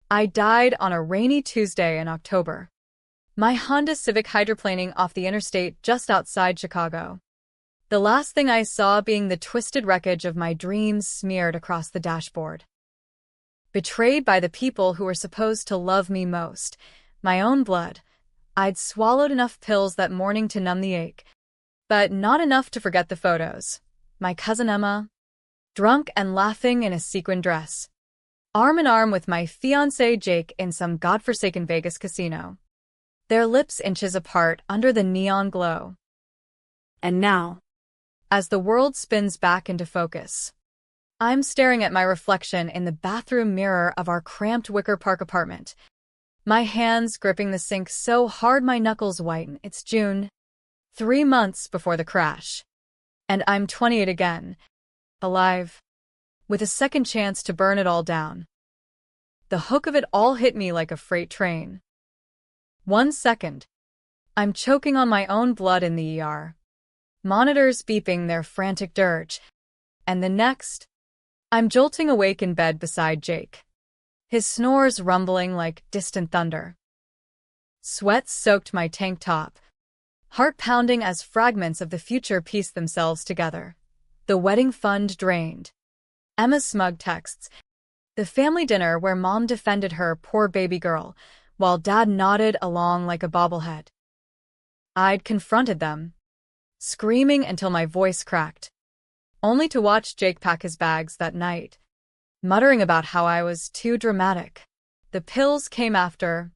I died on a rainy Tuesday in October. My Honda Civic hydroplaning off the interstate just outside Chicago. The last thing I saw being the twisted wreckage of my dreams smeared across the dashboard. Betrayed by the people who were supposed to love me most, my own blood, I'd swallowed enough pills that morning to numb the ache, but not enough to forget the photos. My cousin Emma, drunk and laughing in a sequin dress, arm in arm with my fiancé Jake in some godforsaken Vegas casino, their lips inches apart under the neon glow. And now, as the world spins back into focus, I'm staring at my reflection in the bathroom mirror of our cramped Wicker Park apartment, my hands gripping the sink so hard my knuckles whiten. It's June, 3 months before the crash, and I'm 28 again, alive, with a second chance to burn it all down. The hook of it all hit me like a freight train. 1 second, I'm choking on my own blood in the ER, monitors beeping their frantic dirge, and the next, I'm jolting awake in bed beside Jake, his snores rumbling like distant thunder. Sweat soaked my tank top, heart pounding as fragments of the future pieced themselves together. The wedding fund drained. Emma's smug texts. The family dinner where Mom defended her poor baby girl, while Dad nodded along like a bobblehead. I'd confronted them, screaming until my voice cracked, only to watch Jake pack his bags that night, muttering about how I was too dramatic. The pills came after,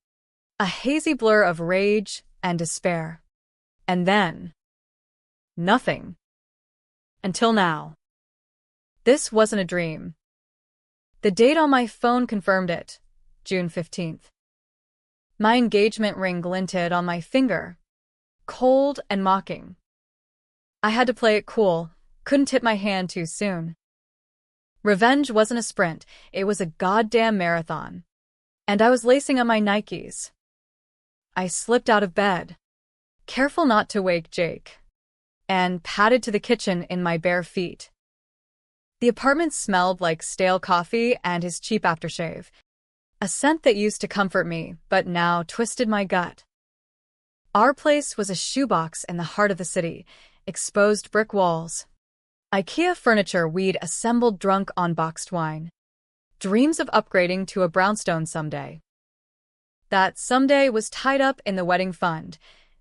a hazy blur of rage and despair. And then, nothing. Until now. This wasn't a dream. The date on my phone confirmed it, June 15th. My engagement ring glinted on my finger, cold and mocking. I had to play it cool, couldn't tip my hand too soon. Revenge wasn't a sprint, it was a goddamn marathon. And I was lacing up my Nikes. I slipped out of bed, careful not to wake Jake, and padded to the kitchen in my bare feet. The apartment smelled like stale coffee and his cheap aftershave, a scent that used to comfort me but now twisted my gut. Our place was a shoebox in the heart of the city, exposed brick walls, IKEA furniture we'd assembled drunk on boxed wine, dreams of upgrading to a brownstone someday. That someday was tied up in the wedding fund,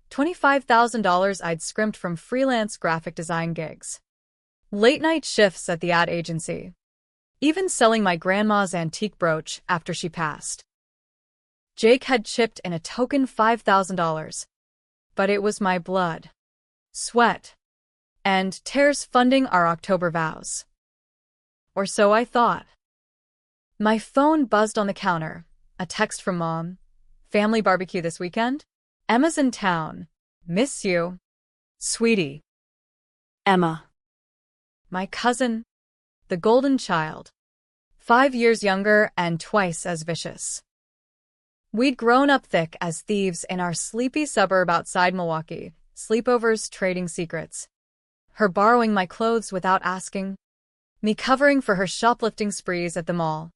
$25,000 I'd scrimped from freelance graphic design gigs, late-night shifts at the ad agency, even selling my grandma's antique brooch after she passed. Jake had chipped in a token $5,000, but it was my blood, sweat, and tears funding our October vows. Or so I thought. My phone buzzed on the counter, a text from Mom. Family barbecue this weekend? Emma's in town. Miss you. Sweetie. Emma. My cousin, the golden child, 5 years younger and twice as vicious. We'd grown up thick as thieves in our sleepy suburb outside Milwaukee, sleepovers trading secrets. Her borrowing my clothes without asking, me covering for her shoplifting sprees at the mall.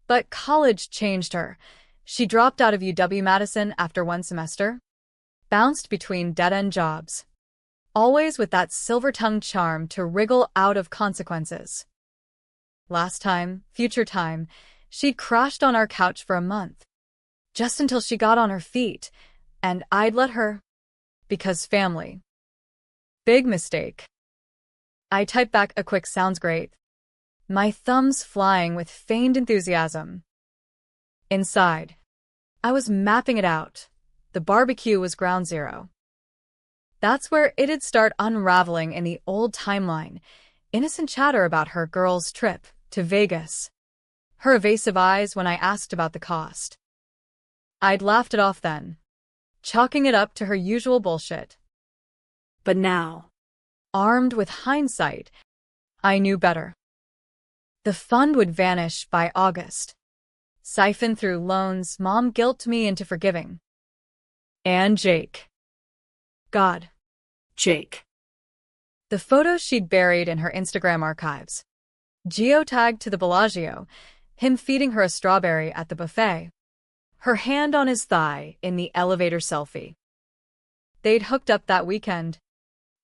But college changed her. She dropped out of UW-Madison after 1 semester, bounced between dead-end jobs, always with that silver-tongued charm to wriggle out of consequences. Last time, future time, she'd crashed on our couch for a month, just until she got on her feet, and I'd let her, because family. Big mistake. I typed back a quick "sounds great," my thumbs flying with feigned enthusiasm. Inside, I was mapping it out. The barbecue was ground zero. That's where it'd start unraveling in the old timeline, innocent chatter about her girl's trip to Vegas, her evasive eyes when I asked about the cost. I'd laughed it off then, chalking it up to her usual bullshit. But now, armed with hindsight, I knew better. The fund would vanish by August, siphon through loans Mom guilted me into forgiving. And Jake. God. Jake. The photos she'd buried in her Instagram archives, geotagged to the Bellagio, him feeding her a strawberry at the buffet, her hand on his thigh in the elevator selfie. They'd hooked up that weekend.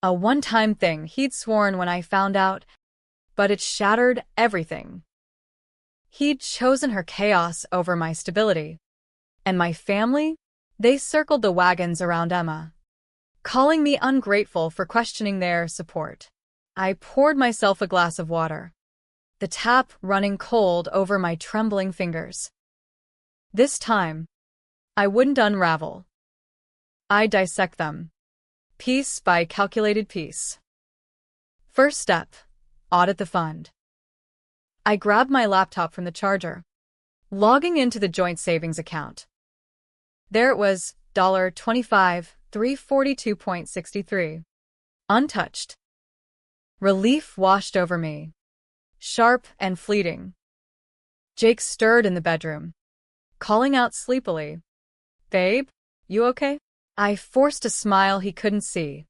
A one-time thing he'd sworn when I found out, but it shattered everything. He'd chosen her chaos over my stability. And my family? They circled the wagons around Emma, calling me ungrateful for questioning their support. I poured myself a glass of water, the tap running cold over my trembling fingers. This time, I wouldn't unravel. I'd dissect them, piece by calculated piece. First step, audit the fund. I grabbed my laptop from the charger, logging into the joint savings account. There it was, $25,342.63. Untouched. Relief washed over me, sharp and fleeting. Jake stirred in the bedroom, calling out sleepily, "Babe, you okay?" I forced a smile he couldn't see,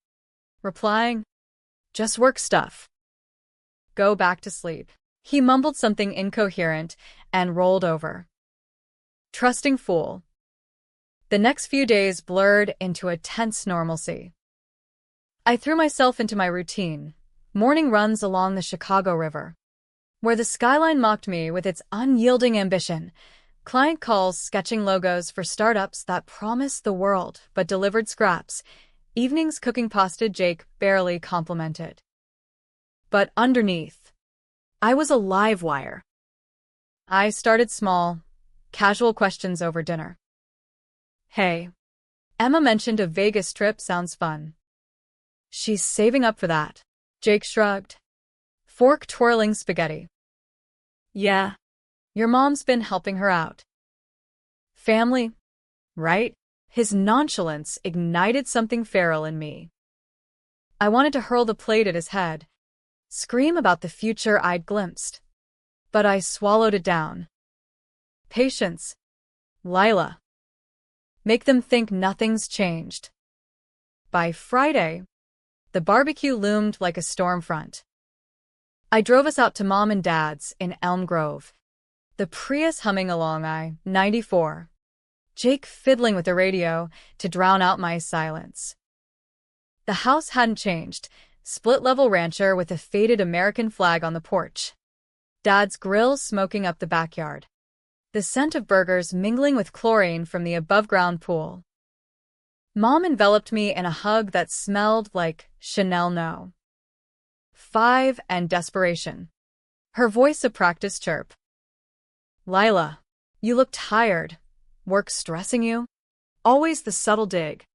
replying, "Just work stuff. Go back to sleep." He mumbled something incoherent and rolled over. Trusting fool. The next few days blurred into a tense normalcy. I threw myself into my routine, morning runs along the Chicago River, where the skyline mocked me with its unyielding ambition, client calls sketching logos for startups that promised the world but delivered scraps, evenings cooking pasta Jake barely complimented. But underneath, I was a live wire. I started small, casual questions over dinner. "Hey, Emma mentioned a Vegas trip sounds fun. She's saving up for that." Jake shrugged, fork twirling spaghetti. "Yeah, your mom's been helping her out. Family, right?" His nonchalance ignited something feral in me. I wanted to hurl the plate at his head, scream about the future I'd glimpsed. But I swallowed it down. Patience, Lila. Make them think nothing's changed. By Friday, the barbecue loomed like a storm front. I drove us out to Mom and Dad's in Elm Grove, the Prius humming along I-94, Jake fiddling with the radio to drown out my silence. The house hadn't changed, split-level rancher with a faded American flag on the porch. Dad's grill smoking up the backyard, the scent of burgers mingling with chlorine from the above-ground pool. Mom enveloped me in a hug that smelled like Chanel No. 5 and desperation. Her voice a practice chirp. "Lila, you look tired. Work stressing you?" Always the subtle dig,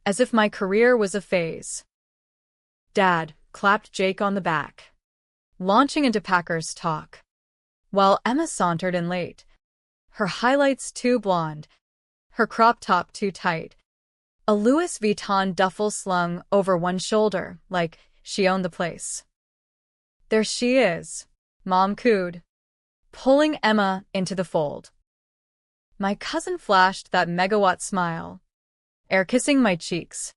as if my career was a phase. Dad clapped Jake on the back, launching into Packers talk, while Emma sauntered in late, her highlights too blonde, her crop top too tight, a Louis Vuitton duffel slung over one shoulder like she owned the place. "There she is," Mom cooed, pulling Emma into the fold. My cousin flashed that megawatt smile, air kissing my cheeks.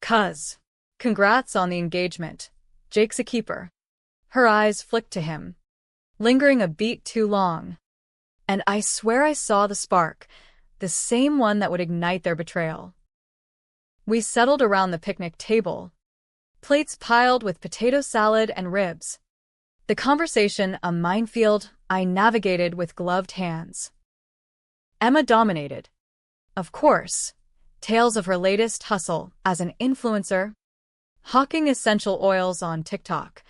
"Cuz, congrats on the engagement. Jake's a keeper." Her eyes flicked to him, lingering a beat too long. And I swear I saw the spark, the same one that would ignite their betrayal. We settled around the picnic table, plates piled with potato salad and ribs. The conversation a minefield I navigated with gloved hands. Emma dominated. Of course, tales of her latest hustle as an influencer, hawking essential oils on TikTok,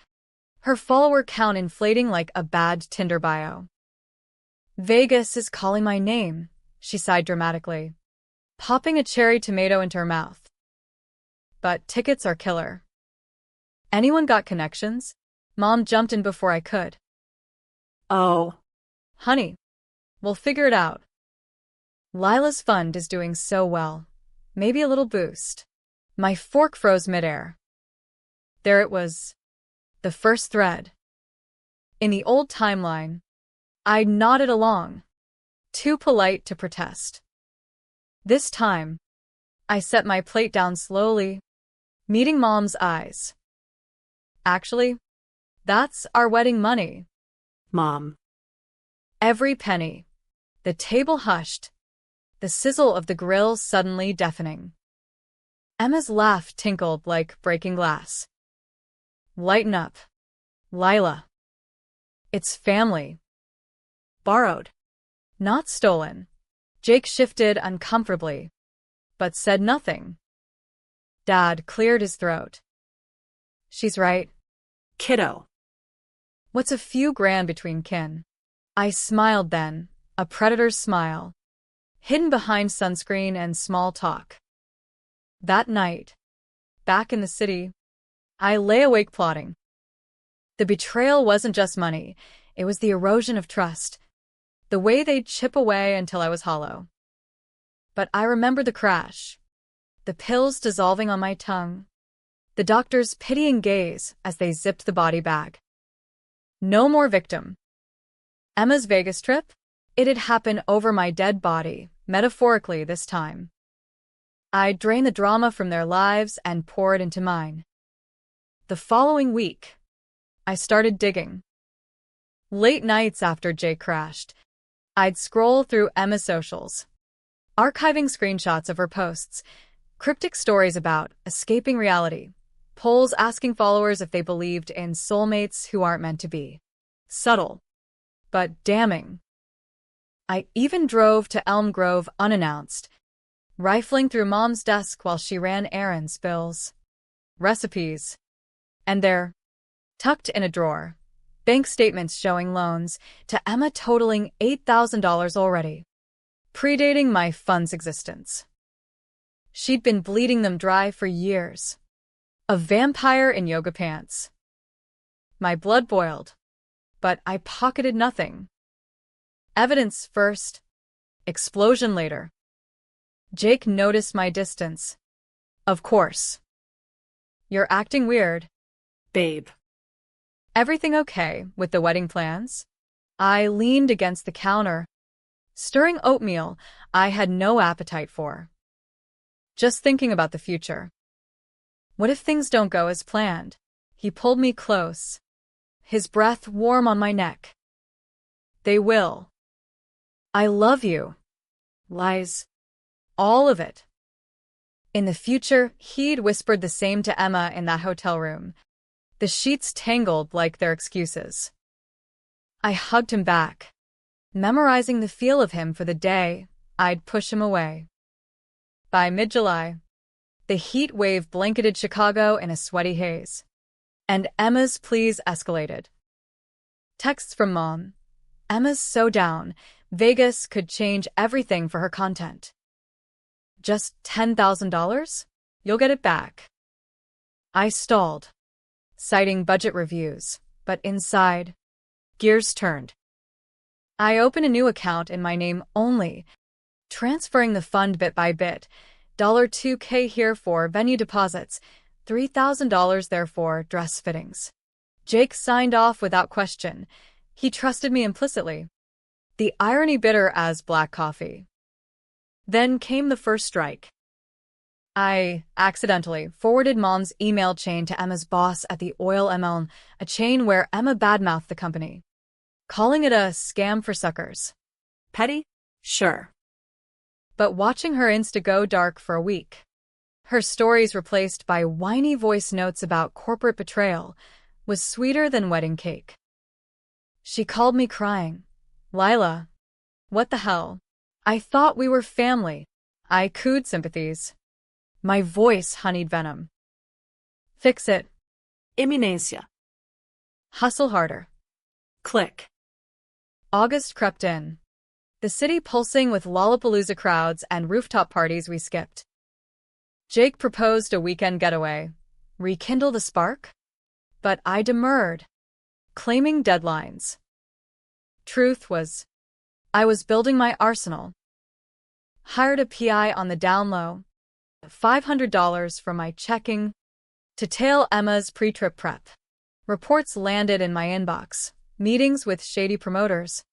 her follower count inflating like a bad Tinder bio. "Vegas is calling my name," she sighed dramatically, popping a cherry tomato into her mouth. "But tickets are killer. Anyone got connections?" Mom jumped in before I could. "Oh, honey, we'll figure it out. Lila's fund is doing so well. Maybe a little boost." My fork froze midair. There it was, the first thread. In the old timeline, I nodded along, too polite to protest. This time, I set my plate down slowly, meeting Mom's eyes. "Actually, that's our wedding money." Mom. Every penny. The table hushed, the sizzle of the grill suddenly deafening. Emma's laugh tinkled like breaking glass. Lighten up, Lila. It's family. Borrowed. Not stolen. Jake shifted uncomfortably, but said nothing. Dad cleared his throat. She's right, Kiddo. what's a few grand between kin? I smiled then, a predator's smile, hidden behind sunscreen and small talk. That night, back in the city, I lay awake plotting. The betrayal wasn't just money, it was the erosion of trust, the way they'd chip away until I was hollow. But I remember the crash, the pills dissolving on my tongue, the doctor's pitying gaze as they zipped the body bag. No more victim. Emma's Vegas trip? It'd happen over my dead body, metaphorically this time. I'd drain the drama from their lives and pour it into mine. The following week, I started digging. Late nights after Jake crashed, I'd scroll through Emma's socials, archiving screenshots of her posts, cryptic stories about escaping reality, polls asking followers if they believed in soulmates who aren't meant to be. Subtle, but damning. I even drove to Elm Grove unannounced, rifling through Mom's desk while she ran errands, bills, recipes, and there, tucked in a drawer, bank statements showing loans to Emma totaling $8,000 already, predating my fund's existence. She'd been bleeding them dry for years. A vampire in yoga pants. My blood boiled, but I pocketed nothing. Evidence first, explosion later. Jake noticed my distance. Of course. You're acting weird. Babe. Everything okay with the wedding plans? I leaned against the counter, stirring oatmeal I had no appetite for. Just thinking about the future. What if things don't go as planned? He pulled me close, his breath warm on my neck. They will. I love you. Lies. All of it. In the future, he'd whispered the same to Emma in that hotel room. The sheets tangled like their excuses. I hugged him back, memorizing the feel of him for the day I'd push him away. By mid-July, the heat wave blanketed Chicago in a sweaty haze, and Emma's pleas escalated. Texts from Mom. Emma's so down, Vegas could change everything for her content. Just $10,000? You'll get it back. I stalled, citing budget reviews, but inside, gears turned. I opened a new account in my name only, transferring the fund bit by bit, $2K here for venue deposits, $3,000 there for dress fittings. Jake signed off without question. He trusted me implicitly. The irony bitter as black coffee. Then came the first strike. I accidentally forwarded Mom's email chain to Emma's boss at the Oil ML, a chain where Emma badmouthed the company, calling it a scam for suckers. Petty? Sure. But watching her Insta go dark for a week, her stories replaced by whiny voice notes about corporate betrayal, was sweeter than wedding cake. She called me crying. Lila, what the hell? I thought we were family. I cooed sympathies. My voice honeyed venom. Fix it. Immunasia. Hustle harder. Click. August crept in. The city pulsing with Lollapalooza crowds and rooftop parties we skipped. Jake proposed a weekend getaway. Rekindle the spark? But I demurred, claiming deadlines. Truth was, I was building my arsenal. Hired a PI on the down low, $500 from my checking, to tail Emma's pre-trip prep. Reports landed in my inbox, meetings with shady promoters,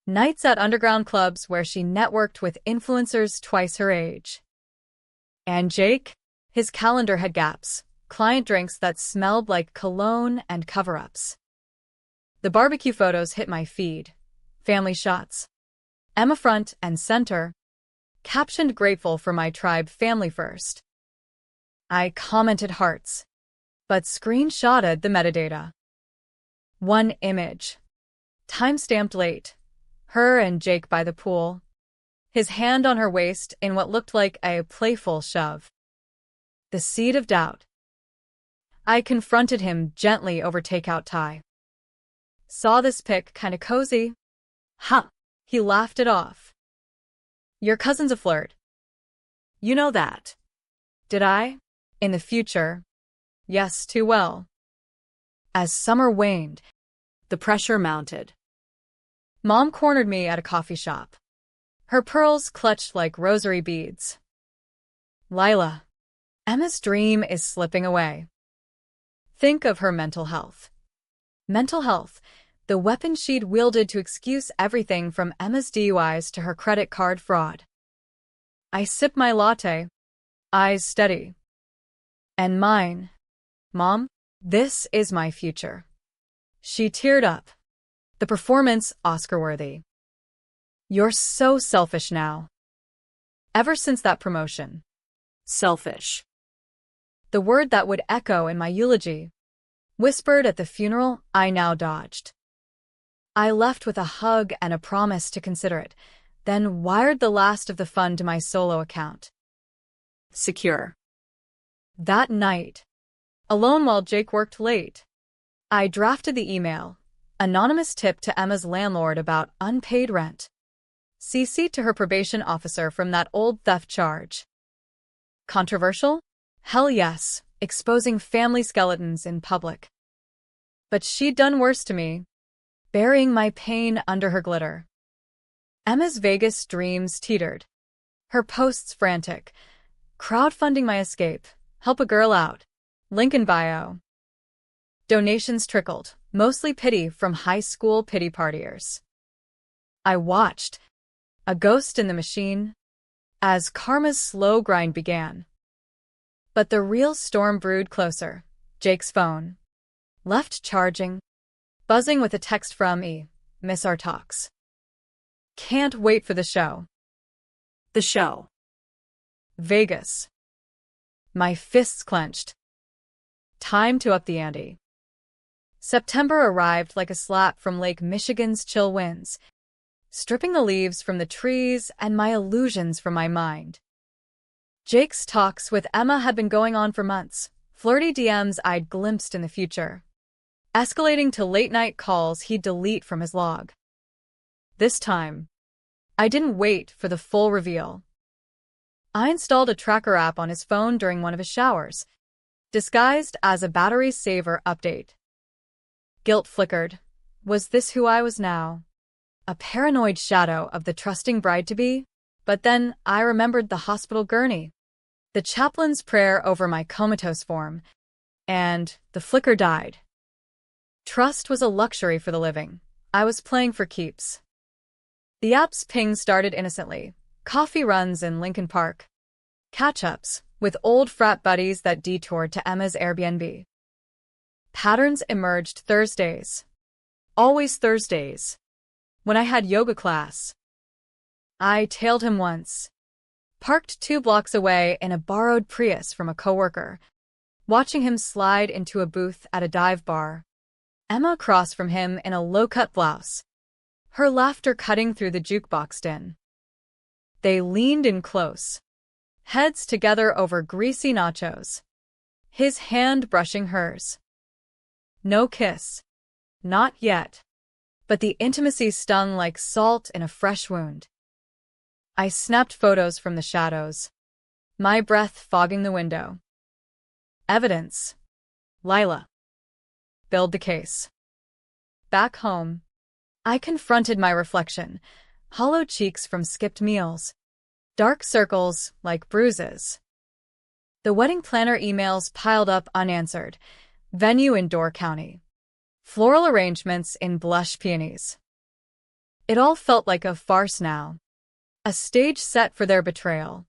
nights at underground clubs where she networked with influencers twice her age. And Jake? His calendar had gaps, client drinks that smelled like cologne and cover-ups. The barbecue photos hit my feed, Family shots. Emma front and center. Captioned grateful for my tribe family first. I commented hearts, but screenshotted the metadata. One image. Timestamped late. Her and Jake by the pool. His hand on her waist in what looked like a playful shove. The seed of doubt. I confronted him gently over takeout Thai. Saw this pic kinda cozy. Huh. He laughed it off. Your cousin's a flirt. You know that. Did I? In the future. Yes, too well. As summer waned, The pressure mounted. Mom cornered me at a coffee shop. Her pearls clutched like rosary beads. Lila, Emma's dream is slipping away. Think of her mental health. Mental health, the weapon she'd wielded to excuse everything from Emma's DUIs to her credit card fraud. I sip my latte, eyes steady. And mine. Mom, this is my future. She teared up. The performance Oscar-worthy. You're so selfish now. Ever since that promotion. Selfish. The word that would echo in my eulogy. Whispered at the funeral, I now dodged. I left with a hug and a promise to consider it, then wired the last of the fund to my solo account. Secure. That night, alone while Jake worked late, I drafted the email, anonymous tip to Emma's landlord about unpaid rent. CC to her probation officer from that old theft charge. Controversial? Hell yes, exposing family skeletons in public. But she'd done worse to me, burying my pain under her glitter. Emma's Vegas dreams teetered. Her posts frantic. Crowdfunding my escape. Help a girl out. Link in bio. Donations trickled, mostly pity from high school pity partiers. I watched, a ghost in the machine, as karma's slow grind began. But the real storm brewed closer. Jake's phone. Left charging, buzzing with a text from E. Miss our talks. Can't wait for the show. The show. Vegas. My fists clenched. Time to up the ante. September arrived like a slap from Lake Michigan's chill winds, stripping the leaves from the trees and my illusions from my mind. Jake's talks with Emma had been going on for months, flirty DMs I'd glimpsed in the future, escalating to late-night calls he'd delete from his log. This time, I didn't wait for the full reveal. I installed a tracker app on his phone during one of his showers, disguised as a battery saver update. Guilt flickered. Was this who I was now? A paranoid shadow of the trusting bride-to-be? But then I remembered the hospital gurney, the chaplain's prayer over my comatose form, and the flicker died. Trust was a luxury for the living. I was playing for keeps. The app's ping started innocently. Coffee runs in Lincoln Park. Catch-ups with old frat buddies that detoured to Emma's Airbnb. Patterns emerged Thursdays. Always Thursdays. When I had yoga class. I tailed him once. Parked 2 blocks away in a borrowed Prius from a coworker, watching him slide into a booth at a dive bar. Emma across from him in a low-cut blouse, her laughter cutting through the jukebox din. They leaned in close, heads together over greasy nachos, his hand brushing hers. No kiss. Not yet. But the intimacy stung like salt in a fresh wound. I snapped photos from the shadows, my breath fogging the window. Evidence. Lila. Build the case. Back home, I confronted my reflection, hollow cheeks from skipped meals, dark circles like bruises. The wedding planner emails piled up unanswered, venue in Door County, floral arrangements in blush peonies. It all felt like a farce now, a stage set for their betrayal.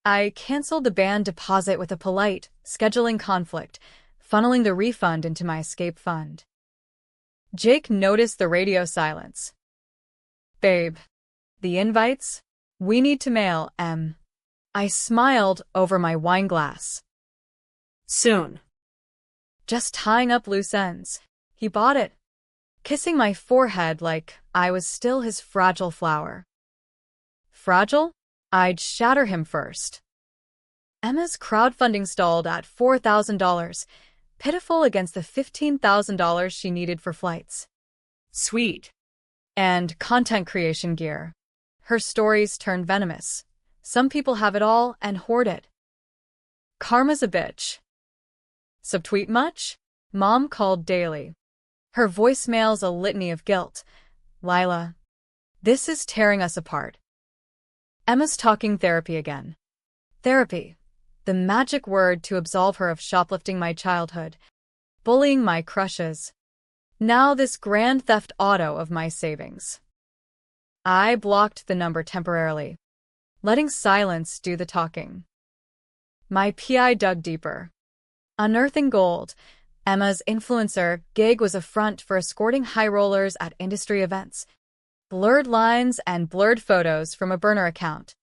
I canceled the band deposit with a polite, scheduling conflict, funneling the refund into my escape fund. Jake noticed the radio silence, Babe, the invites? We need to mail, M. I smiled over my wine glass. Soon. Just tying up loose ends. He bought it, kissing my forehead like I was still his fragile flower. Fragile? I'd shatter him first. Emma's crowdfunding stalled at $4,000, pitiful against the $15,000 she needed for flights. Sweet. And content creation gear. Her stories turned venomous. Some people have it all and hoard it. Karma's a bitch. Subtweet much? Mom called daily. Her voicemail's a litany of guilt. Lila, this is tearing us apart. Emma's talking therapy again. Therapy, the magic word to absolve her of shoplifting my childhood, bullying my crushes. Now this grand theft auto of my savings. I blocked the number temporarily, letting silence do the talking. My PI dug deeper. Unearthing gold, Emma's influencer gig was a front for escorting high rollers at industry events. Blurred lines and blurred photos from a burner account.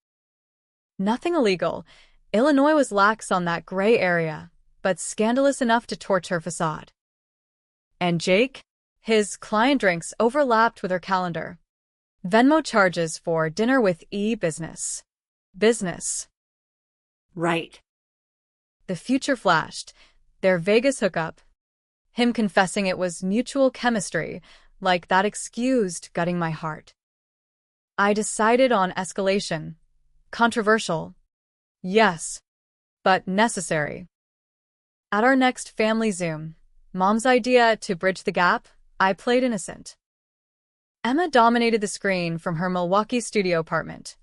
Nothing illegal. Illinois was lax on that gray area, but scandalous enough to torch her facade. And Jake? His client drinks overlapped with her calendar. Venmo charges for dinner with e-business. Business. Right. The future flashed. Their Vegas hookup. Him confessing it was mutual chemistry, like that excused gutting my heart. I decided on escalation. Controversial. Yes. But necessary. At our next family Zoom, Mom's idea to bridge the gap, I played innocent. Emma dominated the screen from her Milwaukee studio apartment.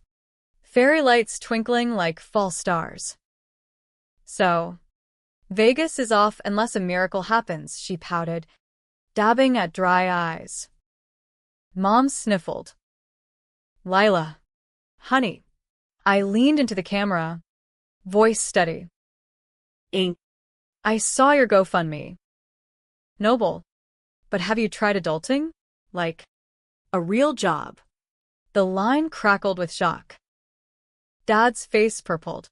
Fairy lights twinkling like false stars. So, Vegas is off unless a miracle happens, she pouted, dabbing at dry eyes. Mom sniffled. Lila. Honey. I leaned into the camera, voice steady. Ink. I saw your GoFundMe. Noble. But have you tried adulting? Like, A real job. the line crackled with shock. Dad's face purpled.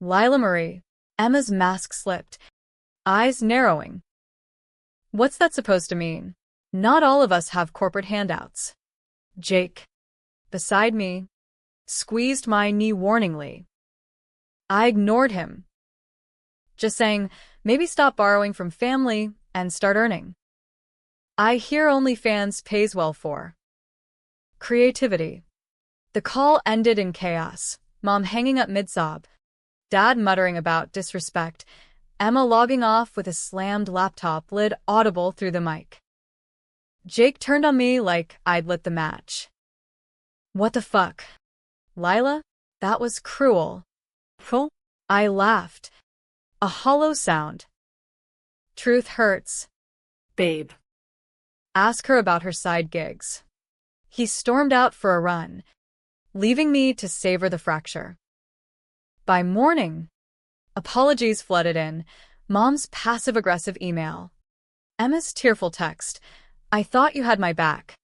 Lila Marie. Emma's mask slipped, eyes narrowing. What's that supposed to mean? Not all of us have corporate handouts. Jake, beside me, squeezed my knee warningly. I ignored him, just saying, maybe stop borrowing from family and start earning. I hear OnlyFans pays well for creativity. The call ended in chaos, Mom hanging up mid-sob, Dad muttering about disrespect, Emma logging off with a slammed laptop lid audible through the mic. Jake turned on me like I'd lit the match. What the fuck? Lila? That was cruel. Huh? I laughed. A hollow sound. Truth hurts. Babe. Ask her about her side gigs. He stormed out for a run, leaving me to savor the fracture. By morning, apologies flooded in, Mom's passive-aggressive email, Emma's tearful text, I thought you had my back.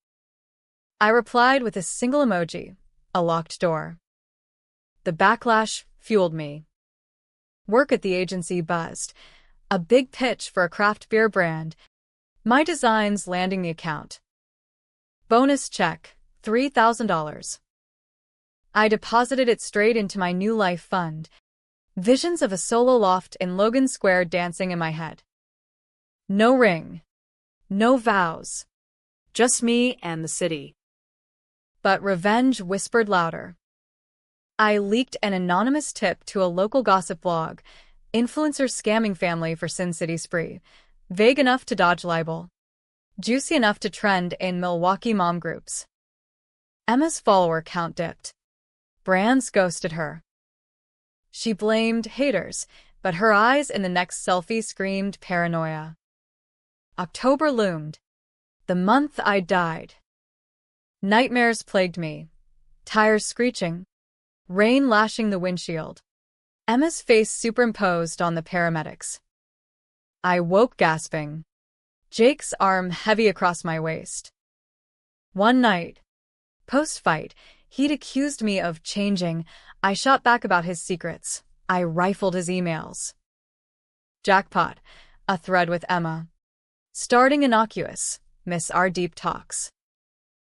I replied with a single emoji, a locked door. The backlash fueled me. Work at the agency buzzed, a big pitch for a craft beer brand, my designs landing the account. Bonus check, $3,000. I deposited it straight into my new life fund. Visions of a solo loft in Logan Square dancing in my head. No ring. No vows. Just me and the city. But revenge whispered louder. I leaked an anonymous tip to a local gossip blog, influencer scamming family for Sin City spree, vague enough to dodge libel, juicy enough to trend in Milwaukee mom groups. Emma's follower count dipped. Brands ghosted her. She blamed haters, but her eyes in the next selfie screamed paranoia. October loomed. The month I died. Nightmares plagued me. Tires screeching. Rain lashing the windshield. Emma's face superimposed on the paramedics. I woke gasping. Jake's arm heavy across my waist. One night, Post-fight, he'd accused me of changing. I shot back about his secrets. I rifled his emails. Jackpot. A thread with Emma. Starting innocuous. Miss our deep talks.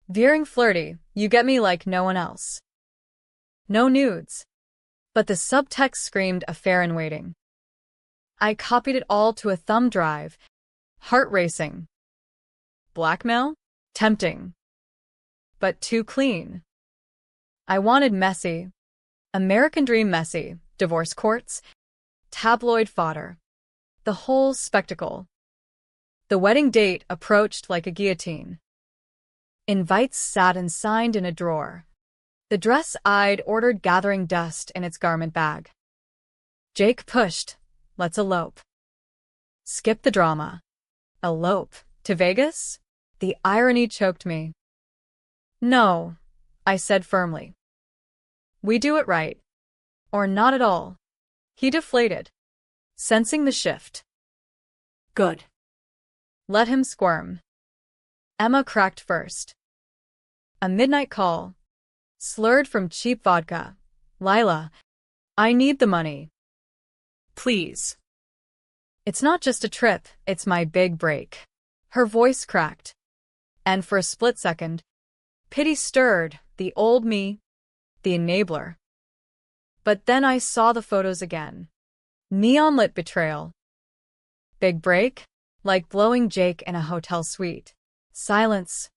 Veering flirty. You get me like no one else. No nudes. But the subtext screamed affair in waiting. I copied it all to a thumb drive. Heart racing. Blackmail? Tempting. But too clean. I wanted messy. American dream messy. Divorce courts. Tabloid fodder. The whole spectacle. The wedding date approached like a guillotine. Invites sat and signed in a drawer. The dress I'd ordered gathering dust in its garment bag. Jake pushed. Let's elope. Skip the drama. Elope. To Vegas? The irony choked me. No, I said firmly. We do it right. Or not at all. He deflated, sensing the shift. Good. Let him squirm. Emma cracked first. A midnight call. Slurred from cheap vodka. Lila, I need the money. Please. It's not just a trip, it's my big break. Her voice cracked. And for a split second, pity stirred, the old me, the enabler. But then I saw the photos again. Neon-lit betrayal. Big break? Like blowing Jake in a hotel suite. Silence.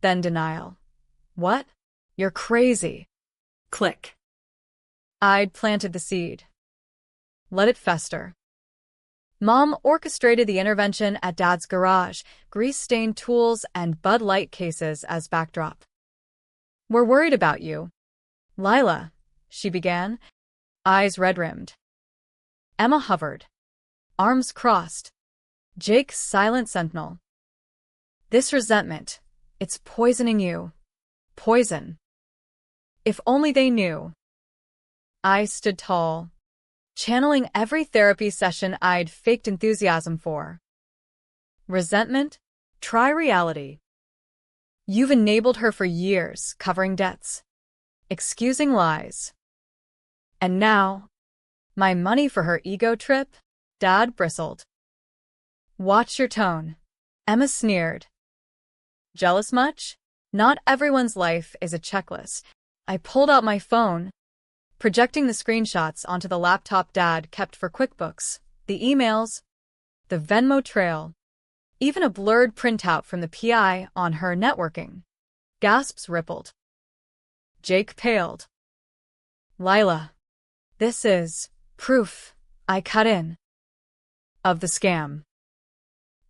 Then denial. What? You're crazy. Click. I'd planted the seed. Let it fester. Mom orchestrated the intervention at Dad's garage, grease-stained tools and Bud Light cases as backdrop. We're worried about you. Lila, she began, eyes red-rimmed. Emma hovered, arms crossed. Jake's silent sentinel. This resentment, it's poisoning you. Poison. If only they knew. I stood tall, channeling every therapy session I'd faked enthusiasm for. Resentment? Try reality. You've enabled her for years, covering debts, excusing lies. And now, my money for her ego trip? Dad bristled. Watch your tone. Emma sneered. Jealous much? Not everyone's life is a checklist. I pulled out my phone, projecting the screenshots onto the laptop Dad kept for QuickBooks, the emails, the Venmo trail, even a blurred printout from the PI on her networking. Gasps rippled. Jake paled. Lila, this is proof, I cut in, of the scam.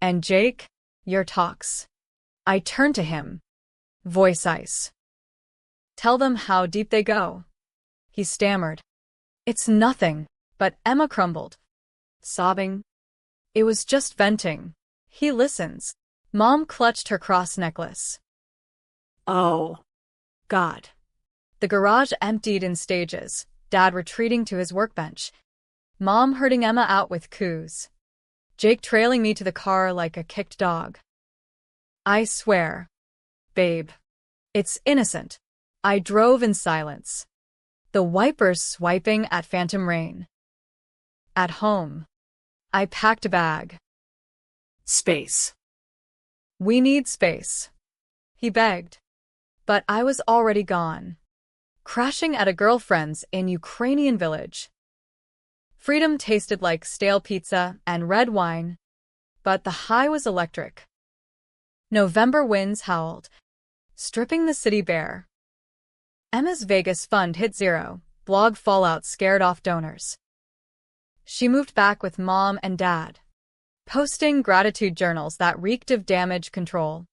And Jake, your talks. I turned to him, voice ice. Tell them how deep they go. He stammered. It's nothing, but Emma crumbled, sobbing. It was just venting. He listens. Mom clutched her cross necklace. Oh, God. The garage emptied in stages, Dad retreating to his workbench. Mom herding Emma out with coos. Jake trailing me to the car like a kicked dog. I swear. Babe. It's innocent. I drove in silence. The wipers swiping at phantom rain. At home. I packed a bag. Space. We need space. He begged. But I was already gone. Crashing at a girlfriend's in Ukrainian village. Freedom tasted like stale pizza and red wine, but the high was electric. November winds howled, stripping the city bare. Emma's Vegas fund hit zero, blog fallout scared off donors. She moved back with Mom and Dad, posting gratitude journals that reeked of damage control.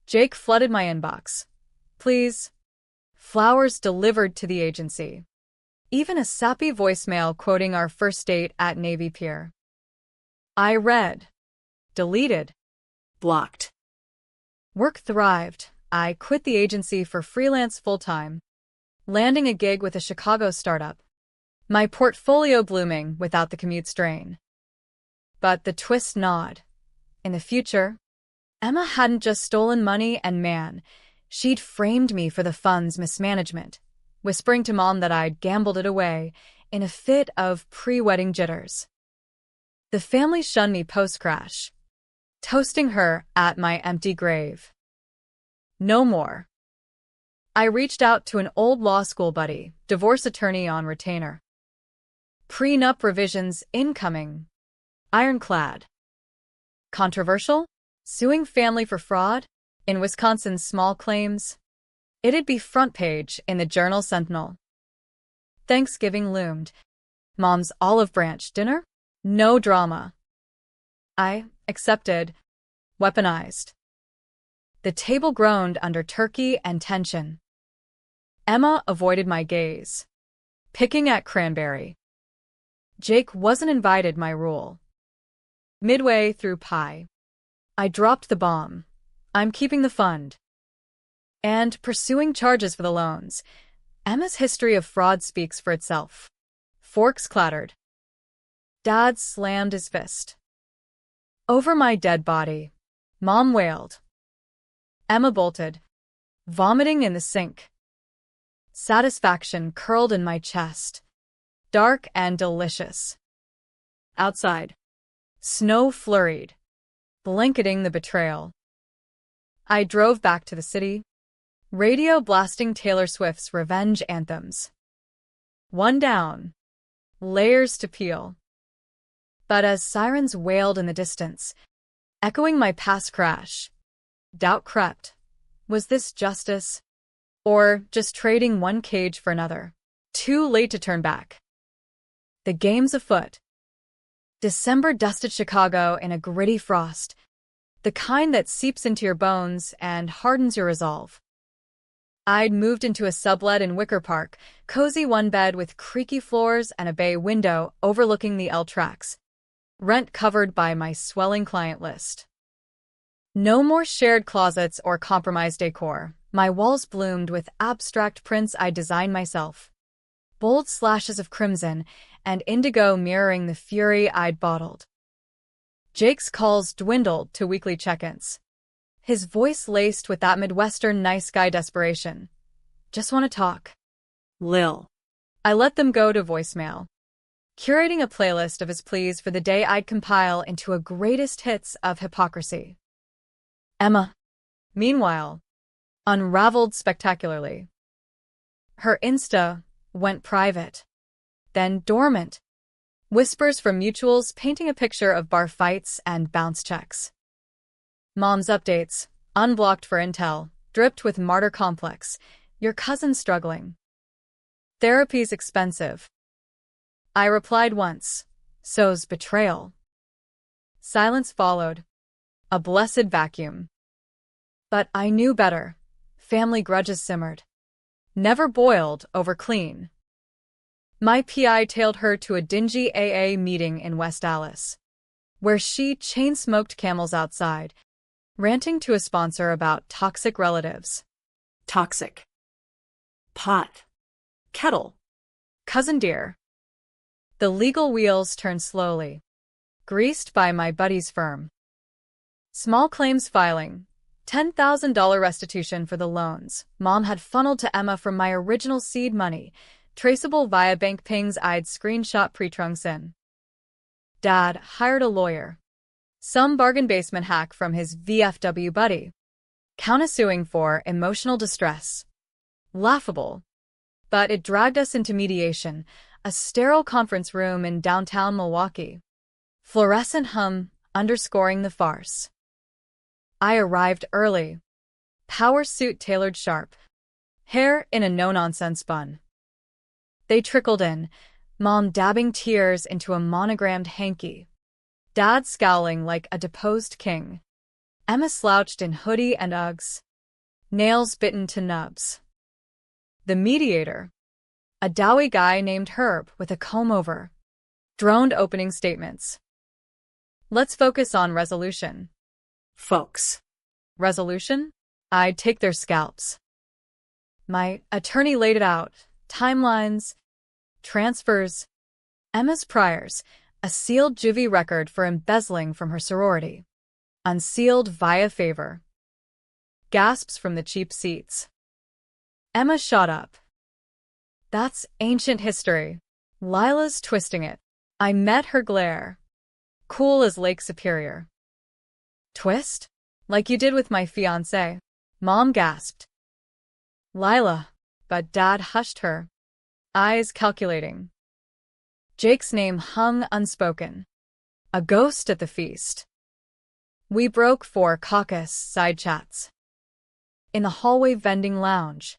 Jake flooded my inbox. Please. Flowers delivered to the agency. Even a sappy voicemail quoting our first date at Navy Pier. I read. Deleted. Blocked. Work thrived. I quit the agency for freelance full-time, landing a gig with a Chicago startup. My portfolio blooming without the commute strain. But the twist gnawed. In the future, Emma hadn't just stolen money and man, She'd framed me for the fund's mismanagement, whispering to Mom that I'd gambled it away in a fit of pre-wedding jitters. The family shunned me post-crash, toasting her at my empty grave. No more. I reached out to an old law school buddy, divorce attorney on retainer. Prenup revisions incoming. Ironclad. Controversial? Suing family for fraud? In Wisconsin's small claims? It'd be front page in the Journal-Sentinel. Thanksgiving loomed. Mom's olive branch dinner? No drama. I accepted. Weaponized. The table groaned under turkey and tension. Emma avoided my gaze, picking at cranberry. Jake wasn't invited, my rule. Midway through pie, I dropped the bomb. I'm keeping the fund. And pursuing charges for the loans. Emma's history of fraud speaks for itself. Forks clattered. Dad slammed his fist. Over my dead body. Mom wailed. Emma bolted, vomiting in the sink. Satisfaction curled in my chest, dark and delicious. Outside, snow flurried, blanketing the betrayal. I drove back to the city, radio blasting Taylor Swift's revenge anthems. One down, layers to peel. But as sirens wailed in the distance, echoing my past crash, doubt crept. Was this justice? Or just trading one cage for another? Too late to turn back. The game's afoot. December dusted Chicago in a gritty frost, the kind that seeps into your bones and hardens your resolve. I'd moved into a sublet in Wicker Park, cozy one bed with creaky floors and a bay window overlooking the L tracks, rent covered by my swelling client list. No more shared closets or compromised decor. My walls bloomed with abstract prints I designed myself, bold slashes of crimson and indigo mirroring the fury I'd bottled. Jake's calls dwindled to weekly check-ins, his voice laced with that Midwestern nice guy desperation. Just want to talk. Lil. I let them go to voicemail, curating a playlist of his pleas for the day I'd compile into a greatest hits of hypocrisy. Emma, meanwhile, unraveled spectacularly. Her Insta went private, then dormant. Whispers from mutuals painting a picture of bar fights and bounce checks. Mom's updates, unblocked for intel, dripped with martyr complex. Your cousin's struggling. Therapy's expensive. I replied once. So's betrayal. Silence followed. A blessed vacuum. But I knew better. Family grudges simmered. Never boiled over clean. My PI tailed her to a dingy AA meeting in West Allis, where she chain-smoked camels outside, ranting to a sponsor about toxic relatives. Toxic. Pot. Kettle. Cousin dear. The legal wheels turned slowly, greased by my buddy's firm. Small claims filing. $10,000 restitution for the loans Mom had funneled to Emma from my original seed money, traceable via bank pings I'd screenshot pre-trunks in. Dad hired a lawyer. Some bargain basement hack from his VFW buddy. Countersuing for emotional distress. Laughable. But it dragged us into mediation, a sterile conference room in downtown Milwaukee. Fluorescent hum underscoring the farce. I arrived early. Power suit tailored sharp. Hair in a no-nonsense bun. They trickled in, Mom dabbing tears into a monogrammed hanky. Dad scowling like a deposed king. Emma slouched in hoodie and Uggs. Nails bitten to nubs. The mediator, a doughy guy named Herb with a comb-over, droned opening statements. Let's focus on resolution. Folks. Resolution? I'd take their scalps. My attorney laid it out. Timelines, transfers. Emma's priors, a sealed juvie record for embezzling from her sorority. Unsealed via favor. Gasps from the cheap seats. Emma shot up. That's ancient history. Lila's twisting it. I met her glare. Cool as Lake Superior. Twist? Like you did with my fiancé. Mom gasped. Lila, but Dad hushed her, eyes calculating. Jake's name hung unspoken. A ghost at the feast. We broke for caucus side chats. In the hallway vending lounge,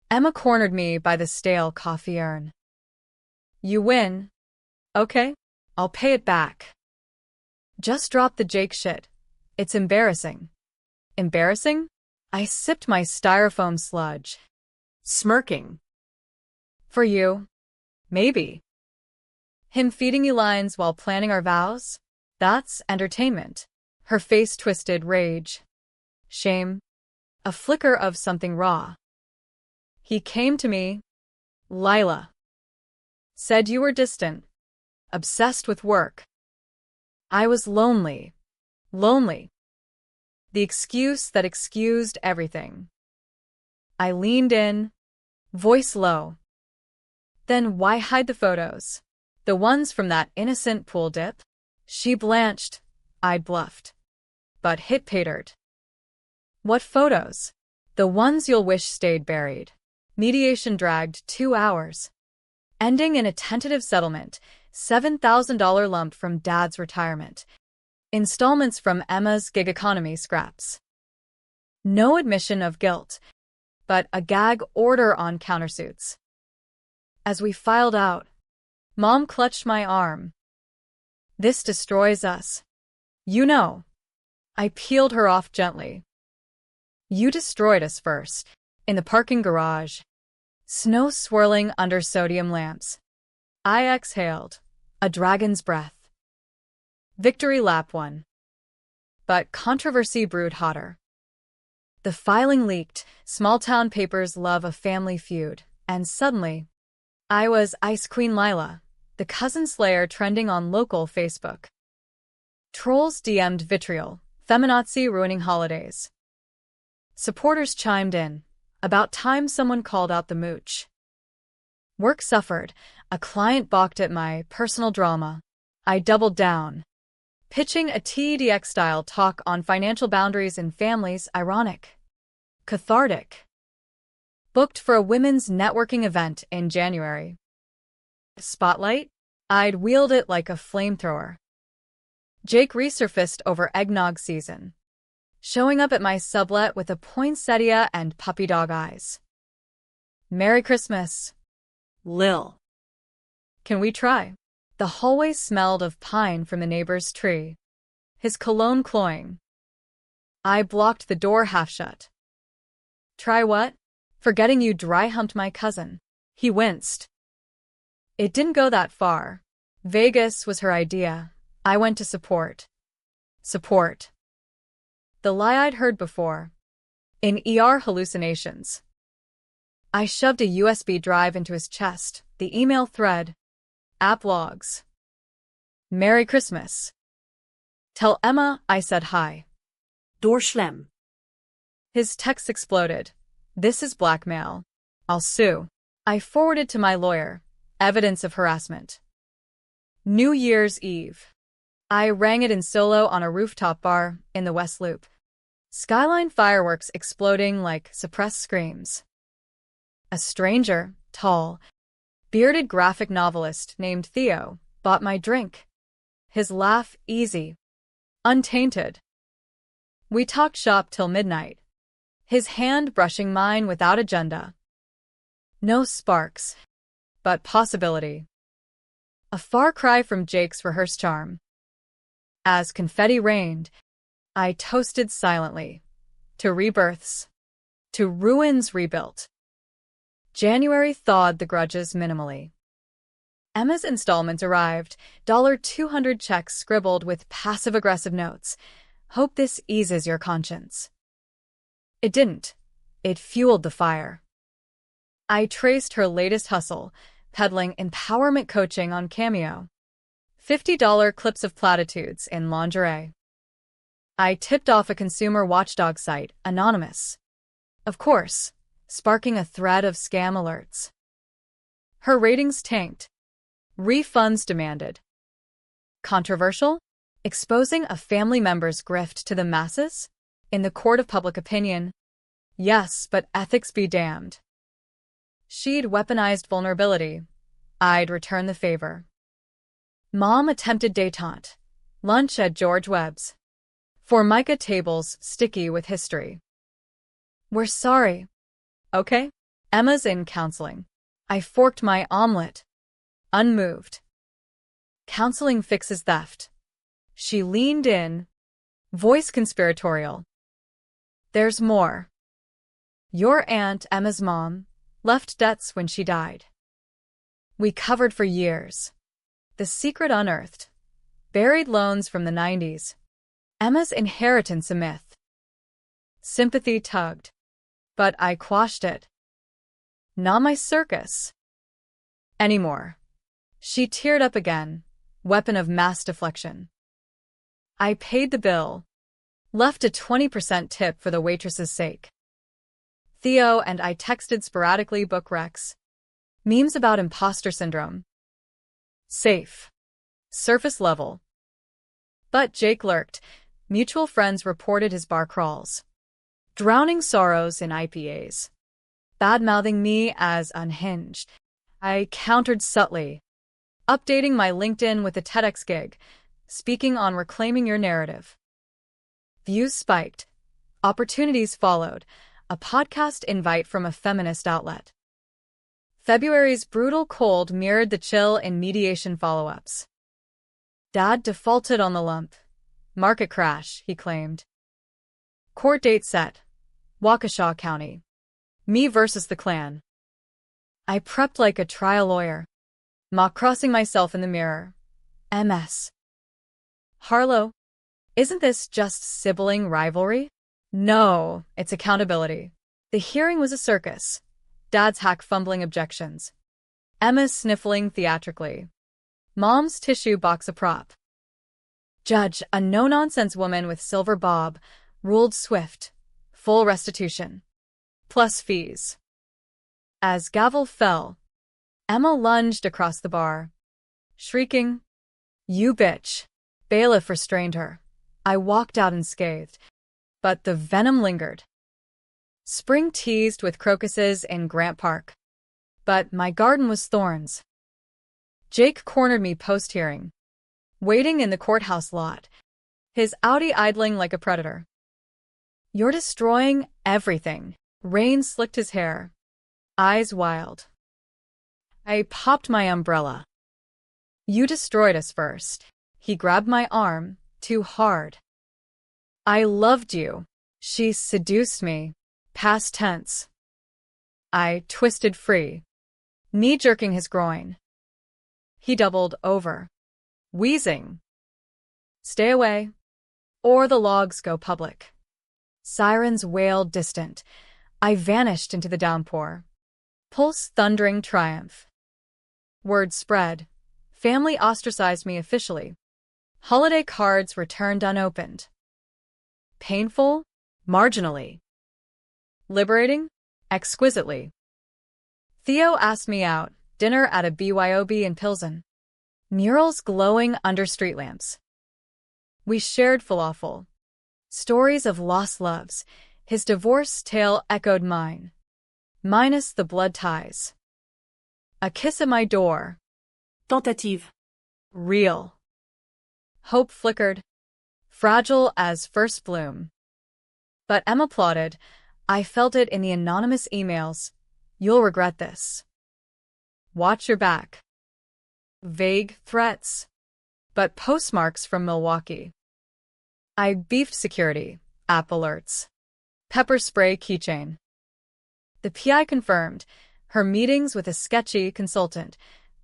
Emma cornered me by the stale coffee urn. You win. Okay, I'll pay it back. Just drop the Jake shit. It's embarrassing. Embarrassing? I sipped my styrofoam sludge. Smirking. For you. Maybe. Him feeding you lines while planning our vows? That's entertainment. Her face twisted rage. Shame. A flicker of something raw. He came to me. Lila. Said you were distant. Obsessed with work. I was lonely. Lonely. The excuse that excused everything. I leaned in, voice low. Then why hide the photos? The ones from that innocent pool dip? She blanched. I'd bluffed. But hit patered. What photos? The ones you'll wish stayed buried. Mediation dragged 2 hours. Ending in a tentative settlement, $7,000 lump from Dad's retirement. Installments from Emma's gig economy scraps. No admission of guilt, but a gag order on countersuits. As we filed out, Mom clutched my arm. This destroys us. You know. I peeled her off gently. You destroyed us first, in the parking garage. Snow swirling under sodium lamps. I exhaled, a dragon's breath. Victory lap won. But controversy brewed hotter. The filing leaked, small-town papers love a family feud, and suddenly, I was Ice Queen Lila, the cousin slayer trending on local Facebook. Trolls DM'd Vitriol, feminazi ruining holidays. Supporters chimed in, about time someone called out the mooch. Work suffered, a client balked at my personal drama. I doubled down. Pitching a TEDx-style talk on financial boundaries in families, ironic. Cathartic. Booked for a women's networking event in January. Spotlight? I'd wield it like a flamethrower. Jake resurfaced over eggnog season. Showing up at my sublet with a poinsettia and puppy dog eyes. Merry Christmas. Lil. Can we try? The hallway smelled of pine from the neighbor's tree. His cologne cloying. I blocked the door half shut. Try what? Forgetting you dry-humped my cousin. He winced. It didn't go that far. Vegas was her idea. I went to support. Support. The lie I'd heard before. In ER hallucinations. I shoved a USB drive into his chest, the email thread. App logs. Merry Christmas. Tell Emma I said hi. Dorschlem. His text exploded. This is blackmail. I'll sue. I forwarded to my lawyer. Evidence of harassment. New Year's Eve. I rang it in solo on a rooftop bar in the West Loop. Skyline fireworks exploding like suppressed screams. A stranger, tall, bearded graphic novelist named Theo, bought my drink. His laugh easy, untainted. We talked shop till midnight, his hand brushing mine without agenda. No sparks, but possibility. A far cry from Jake's rehearsed charm. As confetti rained, I toasted silently. To rebirths. To ruins rebuilt. January thawed the grudges minimally. Emma's installments arrived, $200 checks scribbled with passive-aggressive notes. Hope this eases your conscience. It didn't. It fueled the fire. I traced her latest hustle, peddling empowerment coaching on Cameo. $50 clips of platitudes in lingerie. I tipped off a consumer watchdog site, anonymous. Of course, sparking a thread of scam alerts. Her ratings tanked. Refunds demanded. Controversial? Exposing a family member's grift to the masses? In the court of public opinion, yes, but ethics be damned. She'd weaponized vulnerability. I'd return the favor. Mom attempted détente. Lunch at George Webb's. Formica tables sticky with history. We're sorry. Okay. Emma's in counseling. I forked my omelet. Unmoved. Counseling fixes theft. She leaned in. Voice conspiratorial. There's more. Your aunt, Emma's mom, left debts when she died. We covered for years. The secret unearthed. Buried loans from the 90s. Emma's inheritance a myth. Sympathy tugged. But I quashed it. Not my circus. Anymore. She teared up again, weapon of mass deflection. I paid the bill. Left a 20% tip for the waitress's sake. Theo and I texted sporadically book recs. Memes about imposter syndrome. Safe. Surface level. But Jake lurked. Mutual friends reported his bar crawls. Drowning sorrows in IPAs. Bad-mouthing me as unhinged. I countered subtly. Updating my LinkedIn with a TEDx gig. Speaking on reclaiming your narrative. Views spiked. Opportunities followed. A podcast invite from a feminist outlet. February's brutal cold mirrored the chill in mediation follow-ups. Dad defaulted on the lump. Market crash, he claimed. Court date set. Waukesha County. Me versus the Klan. I prepped like a trial lawyer. Mock crossing myself in the mirror. MS. Harlow, isn't this just sibling rivalry? No, it's accountability. The hearing was a circus. Dad's hack fumbling objections. Emma's sniffling theatrically. Mom's tissue box a prop. Judge, a no-nonsense woman with silver bob, ruled swift. Full restitution. Plus fees. As gavel fell, Emma lunged across the bar. Shrieking, "You bitch!" Bailiff restrained her. I walked out unscathed. But the venom lingered. Spring teased with crocuses in Grant Park. But my garden was thorns. Jake cornered me post-hearing. Waiting in the courthouse lot. His Audi idling like a predator. You're destroying everything. Rain slicked his hair. Eyes wild. I popped my umbrella. You destroyed us first. He grabbed my arm, too hard. I loved you. She seduced me. Past tense. I twisted free. Knee jerking his groin. He doubled over. Wheezing. Stay away, or the logs go public. Sirens wailed distant. I vanished into the downpour. Pulse thundering triumph. Word spread. Family ostracized me officially. Holiday cards returned unopened. Painful? Marginally. Liberating? Exquisitely. Theo asked me out, dinner at a BYOB in Pilsen. Murals glowing under street lamps. We shared falafel. Stories of lost loves. His divorce tale echoed mine. Minus the blood ties. A kiss at my door. Tentative. Real. Hope flickered. Fragile as first bloom. But Emma plotted. I felt it in the anonymous emails. You'll regret this. Watch your back. Vague threats. But postmarks from Milwaukee. I beefed security. App alerts. Pepper spray keychain. The PI confirmed. Her meetings with a sketchy consultant.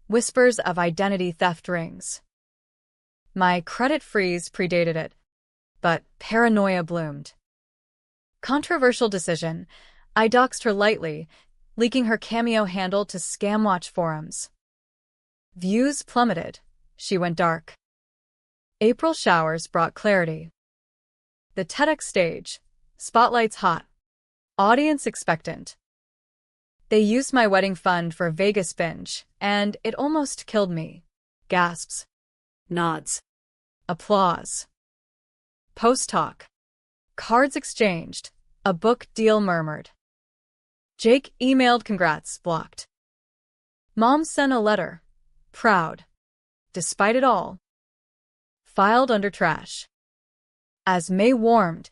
Whispers of identity theft rings. My credit freeze predated it. But paranoia bloomed. Controversial decision. I doxed her lightly, leaking her Cameo handle to Scamwatch forums. Views plummeted. She went dark. April showers brought clarity. The TEDx stage. Spotlights hot. Audience expectant. They used my wedding fund for Vegas binge, and it almost killed me. Gasps. Nods. Applause. Post-talk. Cards exchanged. A book deal murmured. Jake emailed congrats, blocked. Mom sent a letter. Proud. Despite it all. Filed under trash. As May warmed,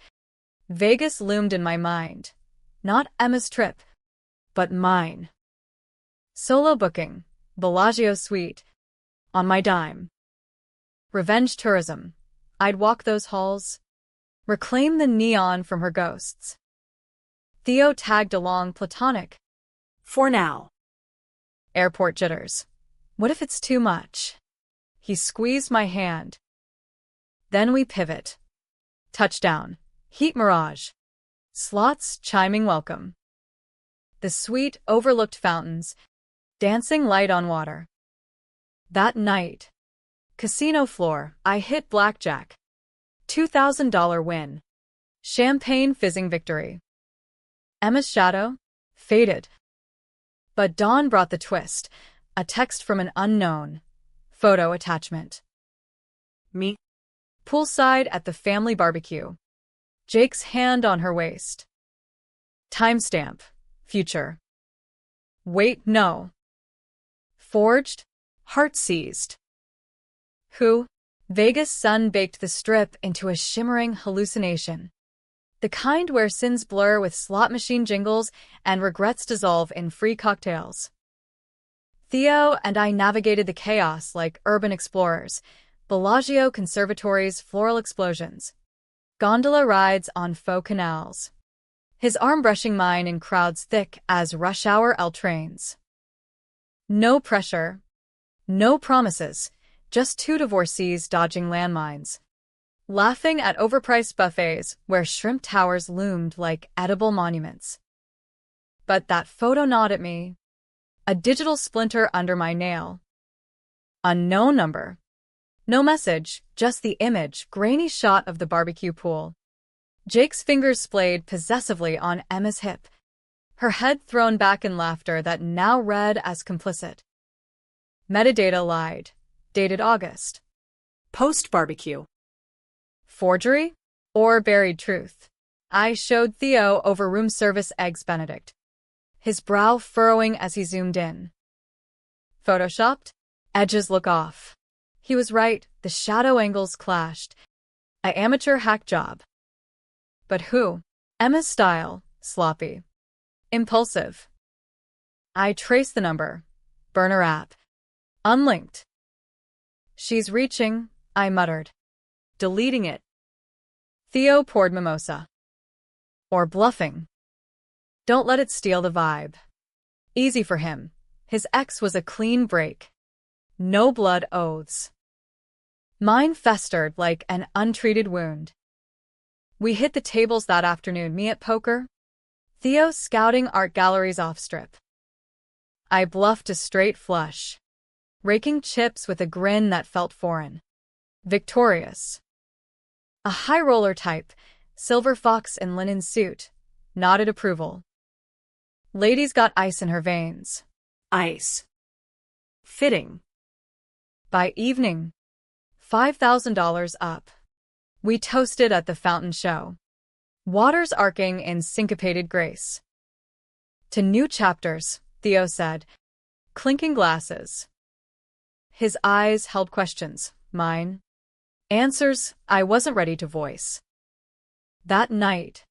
Vegas loomed in my mind. Not Emma's trip, but mine. Solo booking, Bellagio suite. On my dime. Revenge tourism. I'd walk those halls. Reclaim the neon from her ghosts. Theo tagged along platonic. For now. Airport jitters. What if it's too much? He squeezed my hand. Then we pivot. Touchdown. Heat mirage. Slots chiming welcome. The suite overlooked fountains, dancing light on water. That night. Casino floor, I hit blackjack. $2,000 win. Champagne fizzing victory. Emma's shadow? Faded. But dawn brought the twist, a text from an unknown. Photo attachment. Me. Poolside at the family barbecue. Jake's hand on her waist. Timestamp. Future. Wait, no. Forged. Heart seized. Who? Vegas sun baked the strip into a shimmering hallucination. The kind where sins blur with slot machine jingles and regrets dissolve in free cocktails. Theo and I navigated the chaos like urban explorers, Bellagio conservatories, floral explosions, gondola rides on faux canals. His arm brushing mine in crowds thick as rush hour L trains. No pressure. No promises. Just two divorcees dodging landmines. Laughing at overpriced buffets where shrimp towers loomed like edible monuments. But that photo gnawed at me. A digital splinter under my nail. Unknown number. No message, just the image, grainy shot of the barbecue pool. Jake's fingers splayed possessively on Emma's hip. Her head thrown back in laughter that now read as complicit. Metadata lied. Dated August. Post-barbecue. Forgery? Or buried truth? I showed Theo over room service eggs Benedict. His brow furrowing as he zoomed in. Photoshopped? Edges look off. He was right, the shadow angles clashed. An amateur hack job. But who? Emma's style, sloppy. Impulsive. I traced the number. Burner app. Unlinked. She's reaching, I muttered. Deleting it. Theo poured mimosa. Or bluffing. Don't let it steal the vibe. Easy for him. His ex was a clean break. No blood oaths. Mine festered like an untreated wound. We hit the tables that afternoon, me at poker. Theo scouting art galleries off-strip. I bluffed a straight flush. Raking chips with a grin that felt foreign. Victorious. A high roller type, silver fox in linen suit, nodded approval. Lady's got ice in her veins. Ice. Fitting. By evening, $5,000 up. We toasted at the fountain show. Waters arcing in syncopated grace. To new chapters, Theo said, clinking glasses. His eyes held questions, mine. Answers I wasn't ready to voice. That night.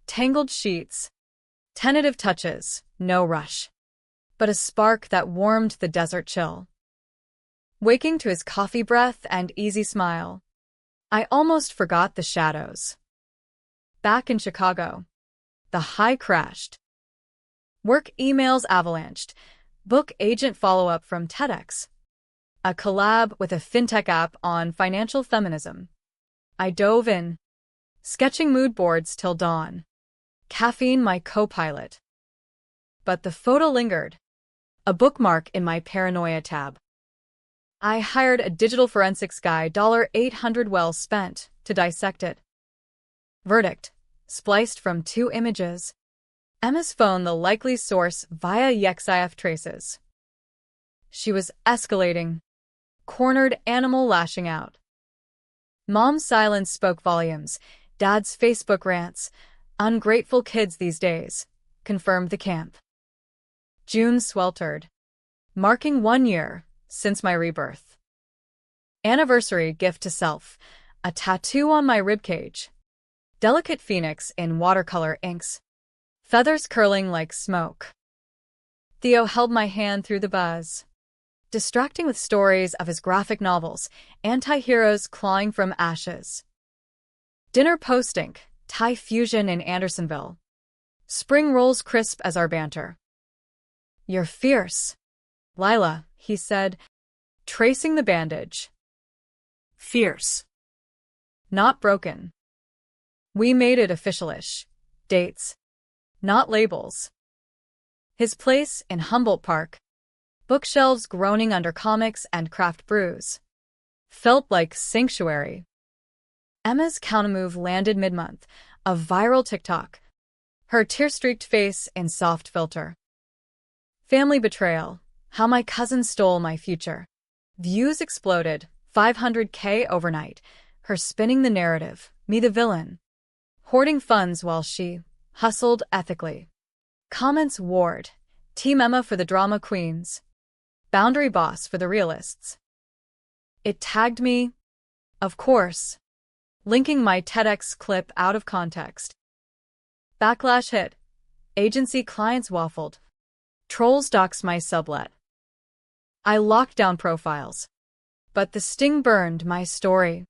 Tangled sheets. Tentative touches, no rush. But a spark that warmed the desert chill. Waking to his coffee breath and easy smile. I almost forgot the shadows. Back in Chicago. The high crashed. Work emails avalanched. Book agent follow-up from TEDx. A collab with a fintech app on financial feminism. I dove in. Sketching mood boards till dawn. Caffeine my co-pilot. But the photo lingered. A bookmark in my paranoia tab. I hired a digital forensics guy, $800 well spent, to dissect it. Verdict. Spliced from 2 images. Emma's phone the likely source via YXIF traces. She was escalating. Cornered animal lashing out. Mom's silence spoke volumes. Dad's Facebook rants. Ungrateful kids these days, confirmed the camp. June sweltered. Marking 1 year since my rebirth. Anniversary gift to self. A tattoo on my ribcage. Delicate phoenix in watercolor inks. Feathers curling like smoke. Theo held my hand through the buzz, distracting with stories of his graphic novels, anti-heroes clawing from ashes. Dinner post-ink, Thai fusion in Andersonville. Spring rolls crisp as our banter. You're fierce, Lila, he said, tracing the bandage. Fierce. Not broken. We made it official-ish. Dates. Not labels. His place in Humboldt Park. Bookshelves groaning under comics and craft brews. Felt like sanctuary. Emma's countermove landed mid-month, a viral TikTok. Her tear-streaked face in soft filter. Family betrayal. How my cousin stole my future. Views exploded. 500K overnight. Her spinning the narrative. Me the villain. Hoarding funds while she hustled ethically. Comments warred. Team Emma for the drama queens. Boundary boss for the realists. It tagged me, of course, linking my TEDx clip out of context. Backlash hit. Agency clients waffled. Trolls doxed my sublet. I locked down profiles. But the sting burned my story.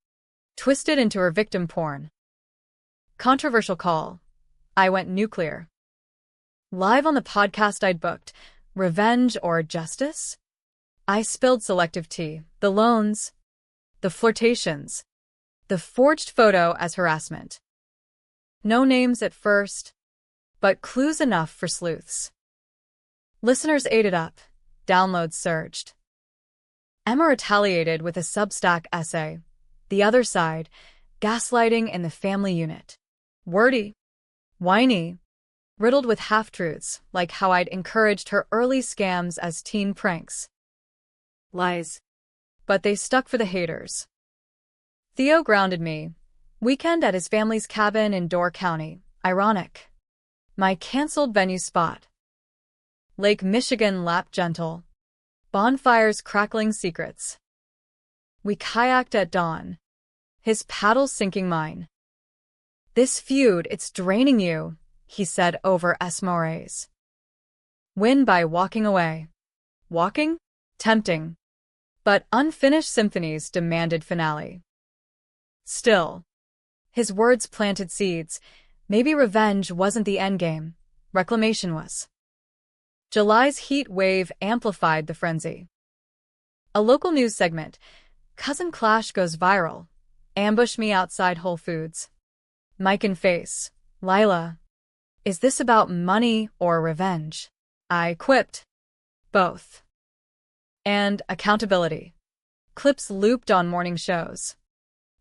Twisted into her victim porn. Controversial call. I went nuclear. Live on the podcast I'd booked, Revenge or Justice? I spilled selective tea, the loans, the flirtations, the forged photo as harassment. No names at first, but clues enough for sleuths. Listeners ate it up, downloads surged. Emma retaliated with a Substack essay. The other side, gaslighting in the family unit. Wordy, whiny, riddled with half-truths, like how I'd encouraged her early scams as teen pranks. Lies. But they stuck for the haters. Theo grounded me. Weekend at his family's cabin in Door County. Ironic. My canceled venue spot. Lake Michigan lap gentle. Bonfires crackling secrets. We kayaked at dawn. His paddle sinking mine. This feud, it's draining you, he said over Esmores. Win by walking away. Walking? Tempting. But unfinished symphonies demanded finale. Still, his words planted seeds. Maybe revenge wasn't the endgame. Reclamation was. July's heat wave amplified the frenzy. A local news segment. Cousin clash goes viral. Ambush me outside Whole Foods. Mic and face. Lila. Is this about money or revenge? I quipped. Both. And accountability. Clips looped on morning shows.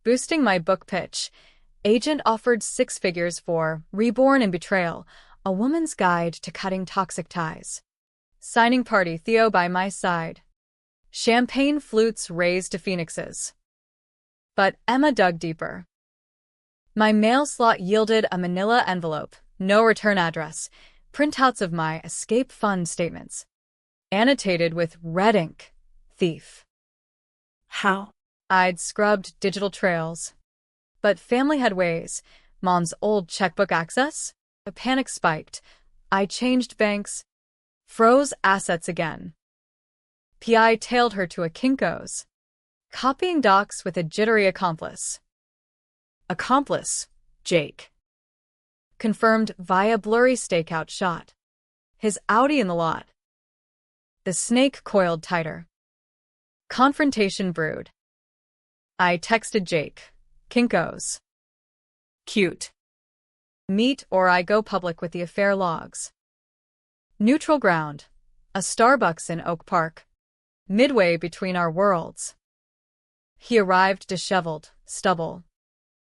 Boosting my book pitch. Agent offered 6 figures for Reborn and Betrayal, a woman's guide to cutting toxic ties. Signing party, Theo by my side. Champagne flutes raised to phoenixes. But Emma dug deeper. My mail slot yielded a manila envelope, no return address, printouts of my escape fund statements. Annotated with red ink. Thief. How? I'd scrubbed digital trails. But family had ways. Mom's old checkbook access? A panic spiked. I changed banks. Froze assets again. PI tailed her to a Kinko's. Copying docs with a jittery accomplice. Accomplice, Jake. Confirmed via blurry stakeout shot. His Audi in the lot. The snake coiled tighter. Confrontation brewed. I texted Jake. Kinko's. Cute. Meet or I go public with the affair logs. Neutral ground. A Starbucks in Oak Park. Midway between our worlds. He arrived disheveled, stubble.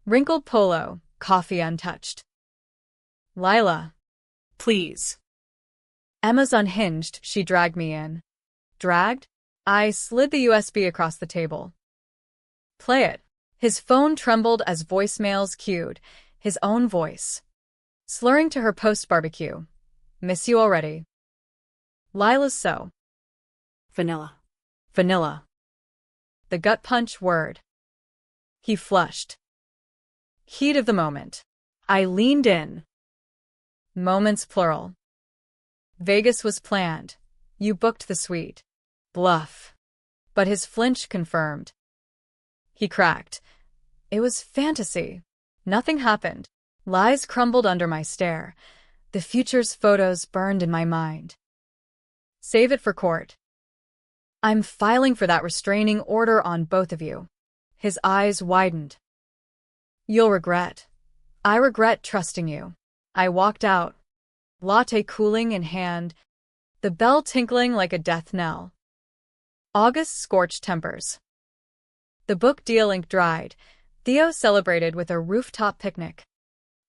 Wrinkled polo, coffee untouched. Lila. Please. Emma's unhinged, she dragged me in. Dragged? I slid the USB across the table. Play it. His phone trembled as voicemails cued, his own voice. Slurring to her post-barbecue. Miss you already. Lila's so. Vanilla. Vanilla. The gut punch word. He flushed. Heat of the moment. I leaned in. Moments plural. Vegas was planned. You booked the suite. Bluff. But his flinch confirmed. He cracked. It was fantasy. Nothing happened. Lies crumbled under my stare. The future's photos burned in my mind. Save it for court. I'm filing for that restraining order on both of you. His eyes widened. You'll regret. I regret trusting you. I walked out. Latte cooling in hand. The bell tinkling like a death knell. August scorched tempers. The book deal ink dried. Theo celebrated with a rooftop picnic.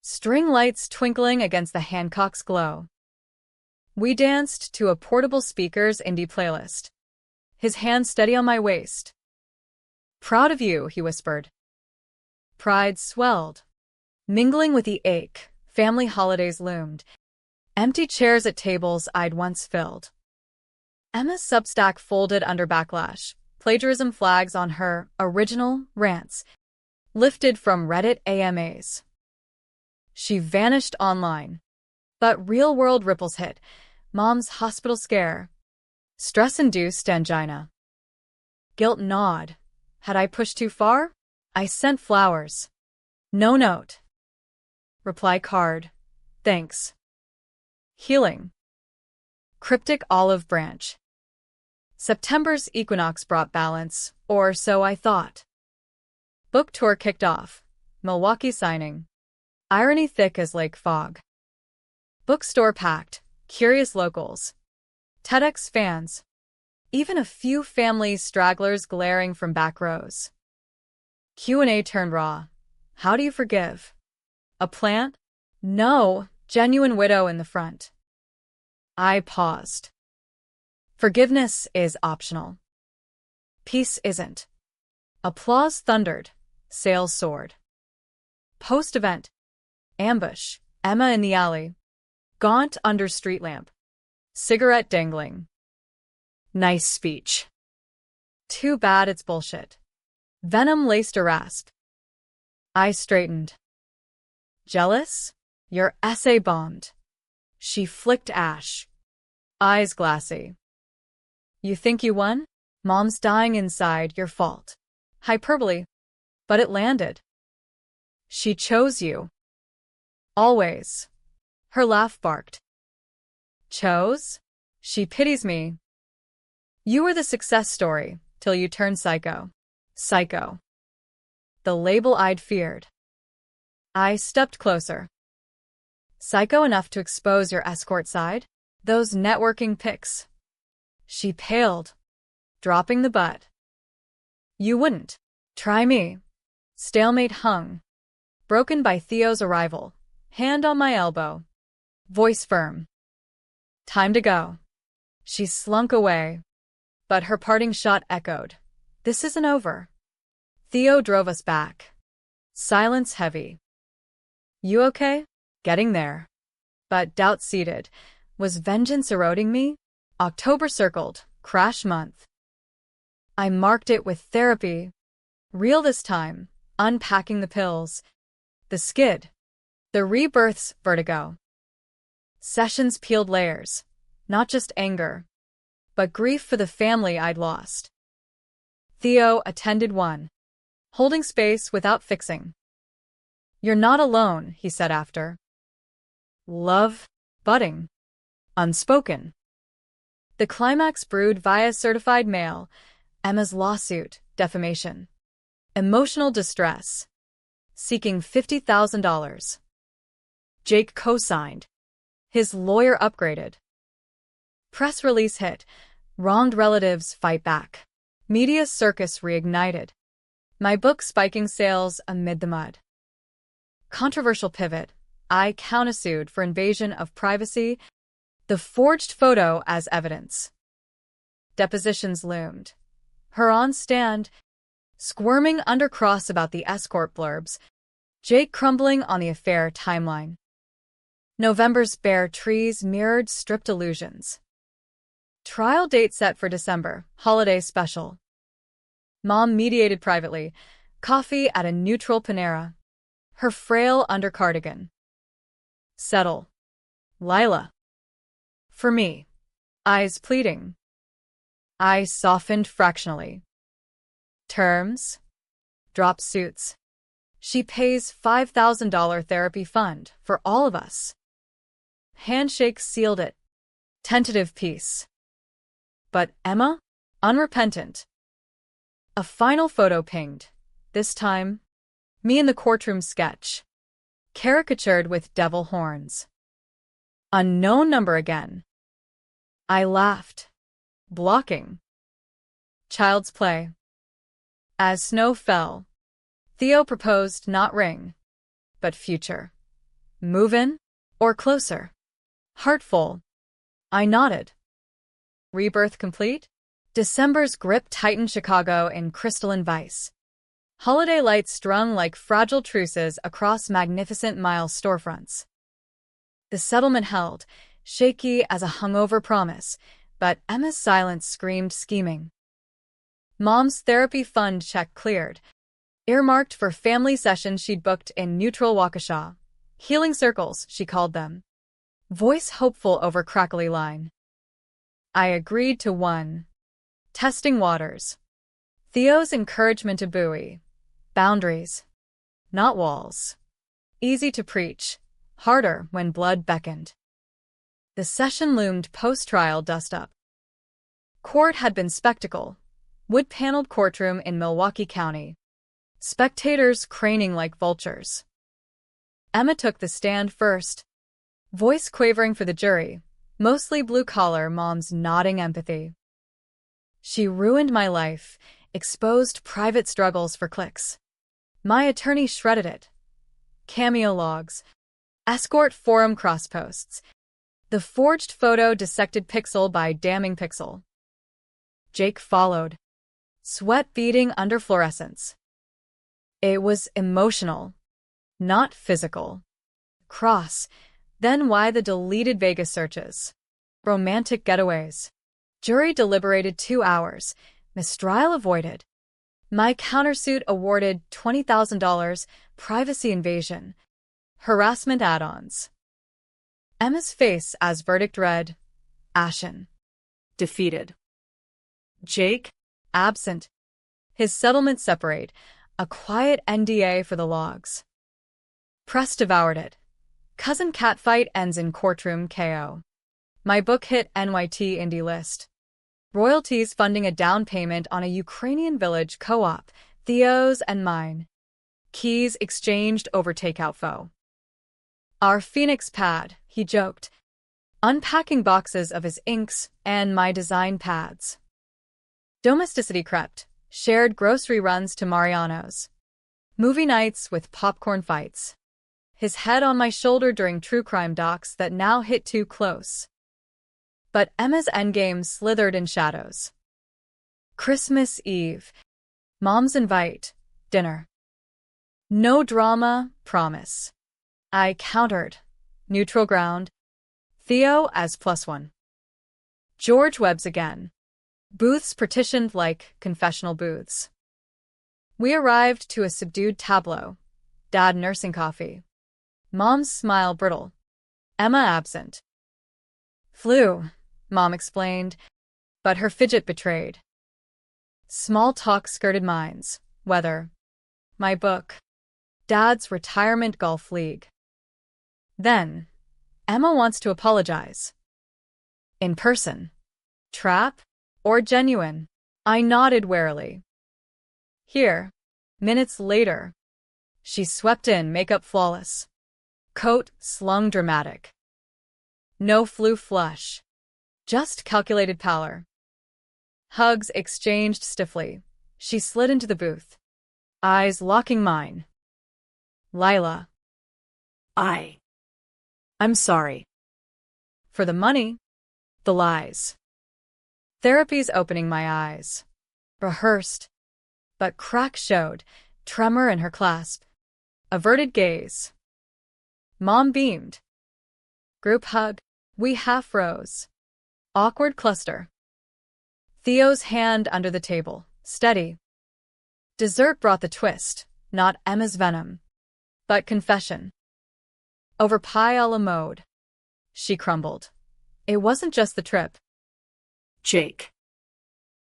String lights twinkling against the Hancock's glow. We danced to a portable speaker's indie playlist. His hand steady on my waist. Proud of you, he whispered. Pride swelled. Mingling with the ache, family holidays loomed. Empty chairs at tables I'd once filled. Emma's Substack folded under backlash. Plagiarism flags on her original rants, lifted from Reddit AMAs. She vanished online. But real-world ripples hit. Mom's hospital scare. Stress-induced angina. Guilt gnawed. Had I pushed too far? I sent flowers. No note. Reply card. Thanks. Healing. Cryptic olive branch. September's equinox brought balance, or so I thought. Book tour kicked off. Milwaukee signing. Irony thick as lake fog. Bookstore packed. Curious locals. TEDx fans. Even a few family stragglers glaring from back rows. Q&A turned raw. How do you forgive? A plant? No, genuine widow in the front. I paused. Forgiveness is optional. Peace isn't. Applause thundered. Sales soared. Post-event. Ambush. Emma in the alley. Gaunt under street lamp. Cigarette dangling. Nice speech. Too bad it's bullshit. Venom laced a rasp. I straightened. Jealous? Your essay bombed. She flicked ash. Eyes glassy. You think you won? Mom's dying inside, your fault. Hyperbole. But it landed. She chose you. Always. Her laugh barked. Chose? She pities me. You were the success story, till you turned psycho. Psycho. The label I'd feared. I stepped closer. Psycho enough to expose your escort side? Those networking pics. She paled, dropping the butt. You wouldn't. Try me. Stalemate hung. Broken by Theo's arrival. Hand on my elbow. Voice firm. Time to go. She slunk away. But her parting shot echoed. This isn't over. Theo drove us back. Silence heavy. You okay? Getting there. But doubt seated. Was vengeance eroding me? October circled. Crash month. I marked it with therapy. Real this time. Unpacking the pills. The skid. The rebirth's vertigo. Sessions peeled layers. Not just anger. But grief for the family I'd lost. Theo attended one. Holding space without fixing. You're not alone, he said after. Love. Budding. Unspoken. The climax brewed via certified mail. Emma's lawsuit. Defamation. Emotional distress. Seeking $50,000. Jake co-signed. His lawyer upgraded. Press release hit. Wronged relatives fight back. Media circus reignited. My book spiking sales amid the mud. Controversial pivot. I countersued for invasion of privacy. The forged photo as evidence. Depositions loomed. Her on stand, squirming under cross about the escort blurbs. Jake crumbling on the affair timeline. November's bare trees mirrored stripped illusions. Trial date set for December, holiday special. Mom mediated privately. Coffee at a neutral Panera. Her frail undercardigan. Settle. Lila. For me. Eyes pleading. I softened fractionally. Terms? Drop suits. She pays $5,000 therapy fund for all of us. Handshake sealed it. Tentative peace. But Emma? Unrepentant. A final photo pinged. This time, me in the courtroom sketch. Caricatured with devil horns. Unknown number again. I laughed. Blocking. Child's play. As snow fell, Theo proposed not ring, but future. Move in or closer? Heartful. I nodded. Rebirth complete? December's grip tightened Chicago in crystalline vice. Holiday lights strung like fragile truces across magnificent mile storefronts. The settlement held, shaky as a hungover promise, but Emma's silence screamed scheming. Mom's therapy fund check cleared, earmarked for family sessions she'd booked in neutral Waukesha. Healing circles, she called them. Voice hopeful over crackly line. I agreed to one. Testing waters. Theo's encouragement to buoy. Boundaries. Not walls. Easy to preach. Harder when blood beckoned. The session loomed post-trial dust-up. Court had been spectacle. Wood-paneled courtroom in Milwaukee County. Spectators craning like vultures. Emma took the stand first. Voice quavering for the jury. Mostly blue-collar moms nodding empathy. She ruined my life, exposed private struggles for clicks. My attorney shredded it. Cameo logs. Escort forum crossposts. The forged photo dissected pixel by damning pixel. Jake followed. Sweat beading under fluorescence. It was emotional, not physical. Cross. Then why the deleted Vegas searches? Romantic getaways. Jury deliberated 2 hours. Mistrial avoided. My countersuit awarded $20,000, privacy invasion. Harassment add-ons. Emma's face as verdict read, ashen. Defeated. Jake, absent. His settlement separate, a quiet NDA for the logs. Press devoured it. Cousin catfight ends in courtroom KO. My book hit NYT indie list. Royalties funding a down payment on a Ukrainian village co-op, Theo's and mine. Keys exchanged over takeout foe. Our Phoenix pad, he joked, unpacking boxes of his inks and my design pads. Domesticity crept, shared grocery runs to Mariano's. Movie nights with popcorn fights. His head on my shoulder during true crime docs that now hit too close. But Emma's endgame slithered in shadows. Christmas Eve. Mom's invite. Dinner. No drama, promise. I countered. Neutral ground. Theo as +1. George Webb's again. Booths partitioned like confessional booths. We arrived to a subdued tableau. Dad nursing coffee. Mom's smile brittle. Emma absent. Flu, Mom explained, but her fidget betrayed. Small talk skirted minds. Weather. My book. Dad's retirement golf league. Then, Emma wants to apologize. In person. Trap? Or genuine? I nodded warily. Here. Minutes later. She swept in, makeup flawless. Coat slung dramatic. No flu flush. Just calculated pallor. Hugs exchanged stiffly. She slid into the booth. Eyes locking mine. Lila. I'm sorry. For the money, the lies. Therapy's opening my eyes. Rehearsed, but cracks showed, tremor in her clasp. Averted gaze. Mom beamed. Group hug. We half rose. Awkward cluster. Theo's hand under the table, steady. Dessert brought the twist, not Emma's venom, but confession. Over pie a la mode. She crumbled. It wasn't just the trip. Jake.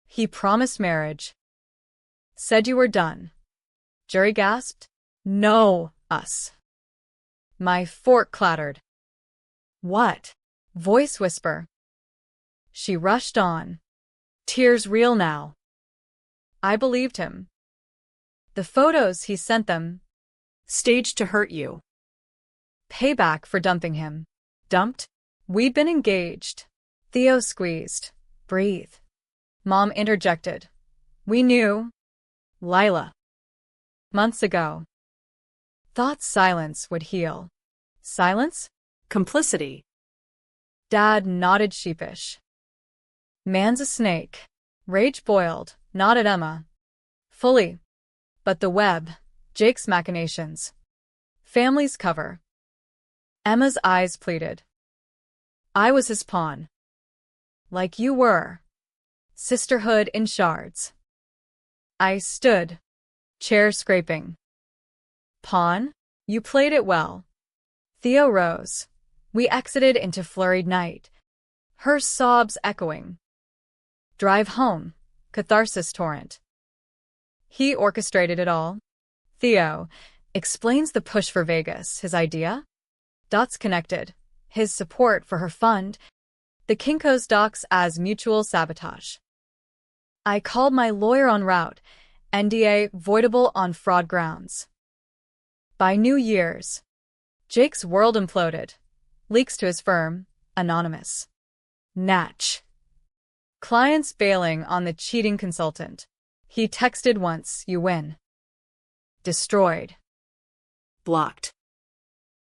He promised marriage. Said you were done. Jury gasped. No, us. My fork clattered. What? Voice whisper. She rushed on. Tears real now. I believed him. The photos he sent them. Staged to hurt you. Payback for dumping him. Dumped? We'd been engaged. Theo squeezed. Breathe. Mom interjected. We knew. Lila. Months ago. Thought silence would heal. Silence? Complicity. Dad nodded sheepish. Man's a snake. Rage boiled, not at Emma. Fully. But the web, Jake's machinations. Family's cover. Emma's eyes pleaded. I was his pawn. Like you were. Sisterhood in shards. I stood. Chair scraping. Pawn? You played it well. Theo rose. We exited into flurried night. Her sobs echoing. Drive home. Catharsis torrent. He orchestrated it all. Theo explains the push for Vegas, his idea. Dots connected. His support for her fund. The Kinko's docs as mutual sabotage. I called my lawyer en route. NDA voidable on fraud grounds. By New Year's, Jake's world imploded. Leaks to his firm, anonymous. Natch. Clients bailing on the cheating consultant. He texted once, you win. Destroyed. Blocked.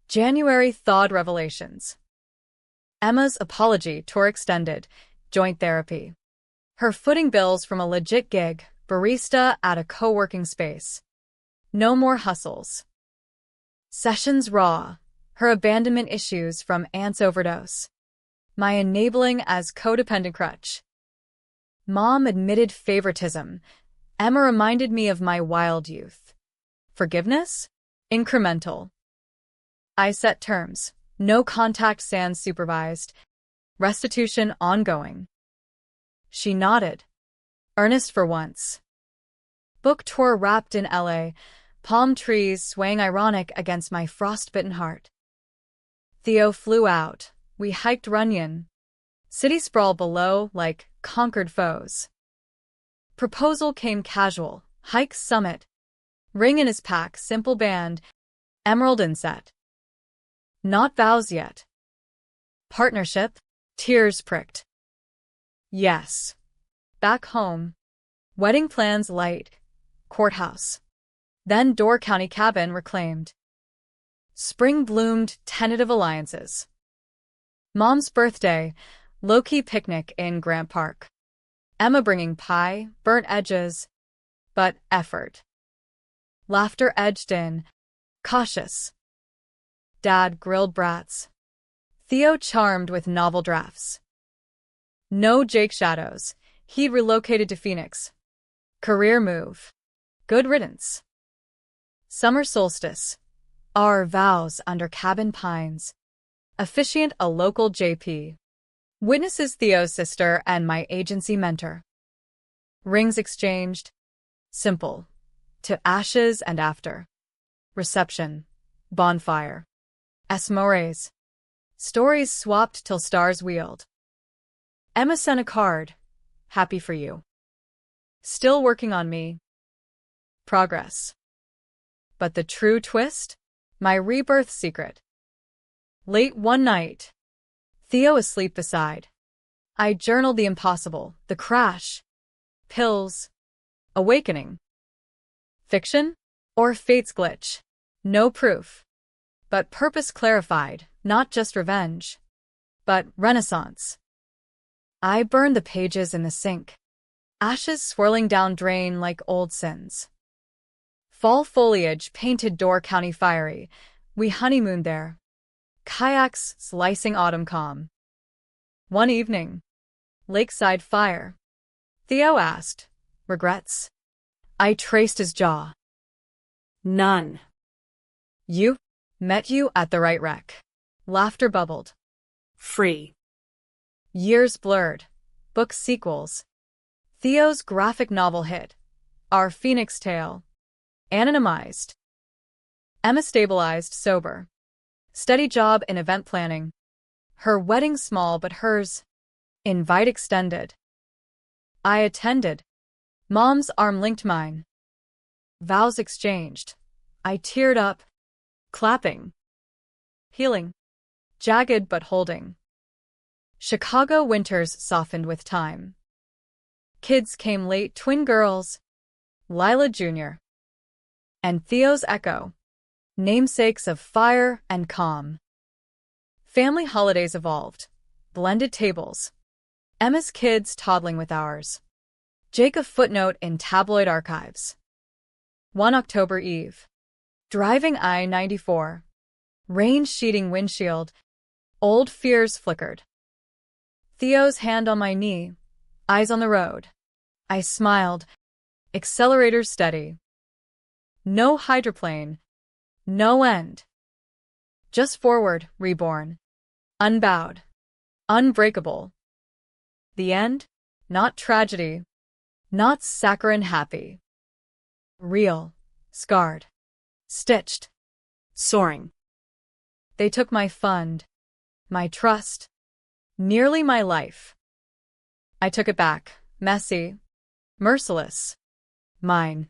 January thawed revelations. Emma's apology tour extended. Joint therapy. Her footing bills from a legit gig, barista at a co-working space. No more hustles. Sessions raw. Her abandonment issues from aunt's overdose. My enabling as codependent crutch. Mom admitted favoritism. Emma reminded me of my wild youth. Forgiveness? Incremental. I set terms. No contact sans supervised. Restitution ongoing. She nodded. Earnest for once. Book tour wrapped in LA. Palm trees swaying ironic against my frostbitten heart. Theo flew out. We hiked Runyon. City sprawl below like conquered foes. Proposal came casual. Hike summit. Ring in his pack, simple band. Emerald inset. Not vows yet. Partnership? Tears pricked. Yes. Back home. Wedding plans light. Courthouse. Then Door County cabin reclaimed. Spring bloomed tentative alliances. Mom's birthday, low-key picnic in Grant Park. Emma bringing pie, burnt edges, but effort. Laughter edged in, cautious. Dad grilled brats. Theo charmed with novel drafts. No Jake shadows. He'd relocated to Phoenix. Career move. Good riddance. Summer solstice. Our vows under cabin pines. Officiant a local JP. Witnesses Theo's sister and my agency mentor. Rings exchanged. Simple. To ashes and after. Reception. Bonfire. Esmores. Stories swapped till stars wheeled. Emma sent a card. Happy for you. Still working on me. Progress. But the true twist? My rebirth secret. Late one night. Theo asleep beside. I journaled the impossible, the crash. Pills. Awakening. Fiction? Or fate's glitch? No proof. but purpose clarified, not just revenge, but renaissance. I burned the pages in the sink, ashes swirling down drain like old sins. Fall foliage painted Door County fiery. We honeymooned there. Kayaks slicing autumn calm. One evening, lakeside fire. Theo asked, regrets? I traced his jaw. None. You? Met you at the right wreck. Laughter bubbled. Free. Years blurred. Book sequels. Theo's graphic novel hit. Our Phoenix Tale. Anonymized. Emma stabilized, sober. Steady job in event planning. Her wedding small but hers. Invite extended. I attended. Mom's arm linked mine. Vows exchanged. I teared up. Clapping. Healing. Jagged but holding. Chicago winters softened with time. Kids came late, twin girls. Lila Jr. and Theo's echo. Namesakes of fire and calm. Family holidays evolved. Blended tables. Emma's kids toddling with ours. Jake a footnote in tabloid archives. One October Eve. Driving I-94. Rain sheeting windshield. Old fears flickered. Theo's hand on my knee. Eyes on the road. I smiled. Accelerator steady. No hydroplane. No end. Just forward, reborn. Unbowed. Unbreakable. The end? Not tragedy. Not saccharine happy. Real. Scarred. Stitched. Soaring. They took my fund. My trust. Nearly my life. I took it back. Messy. Merciless. Mine.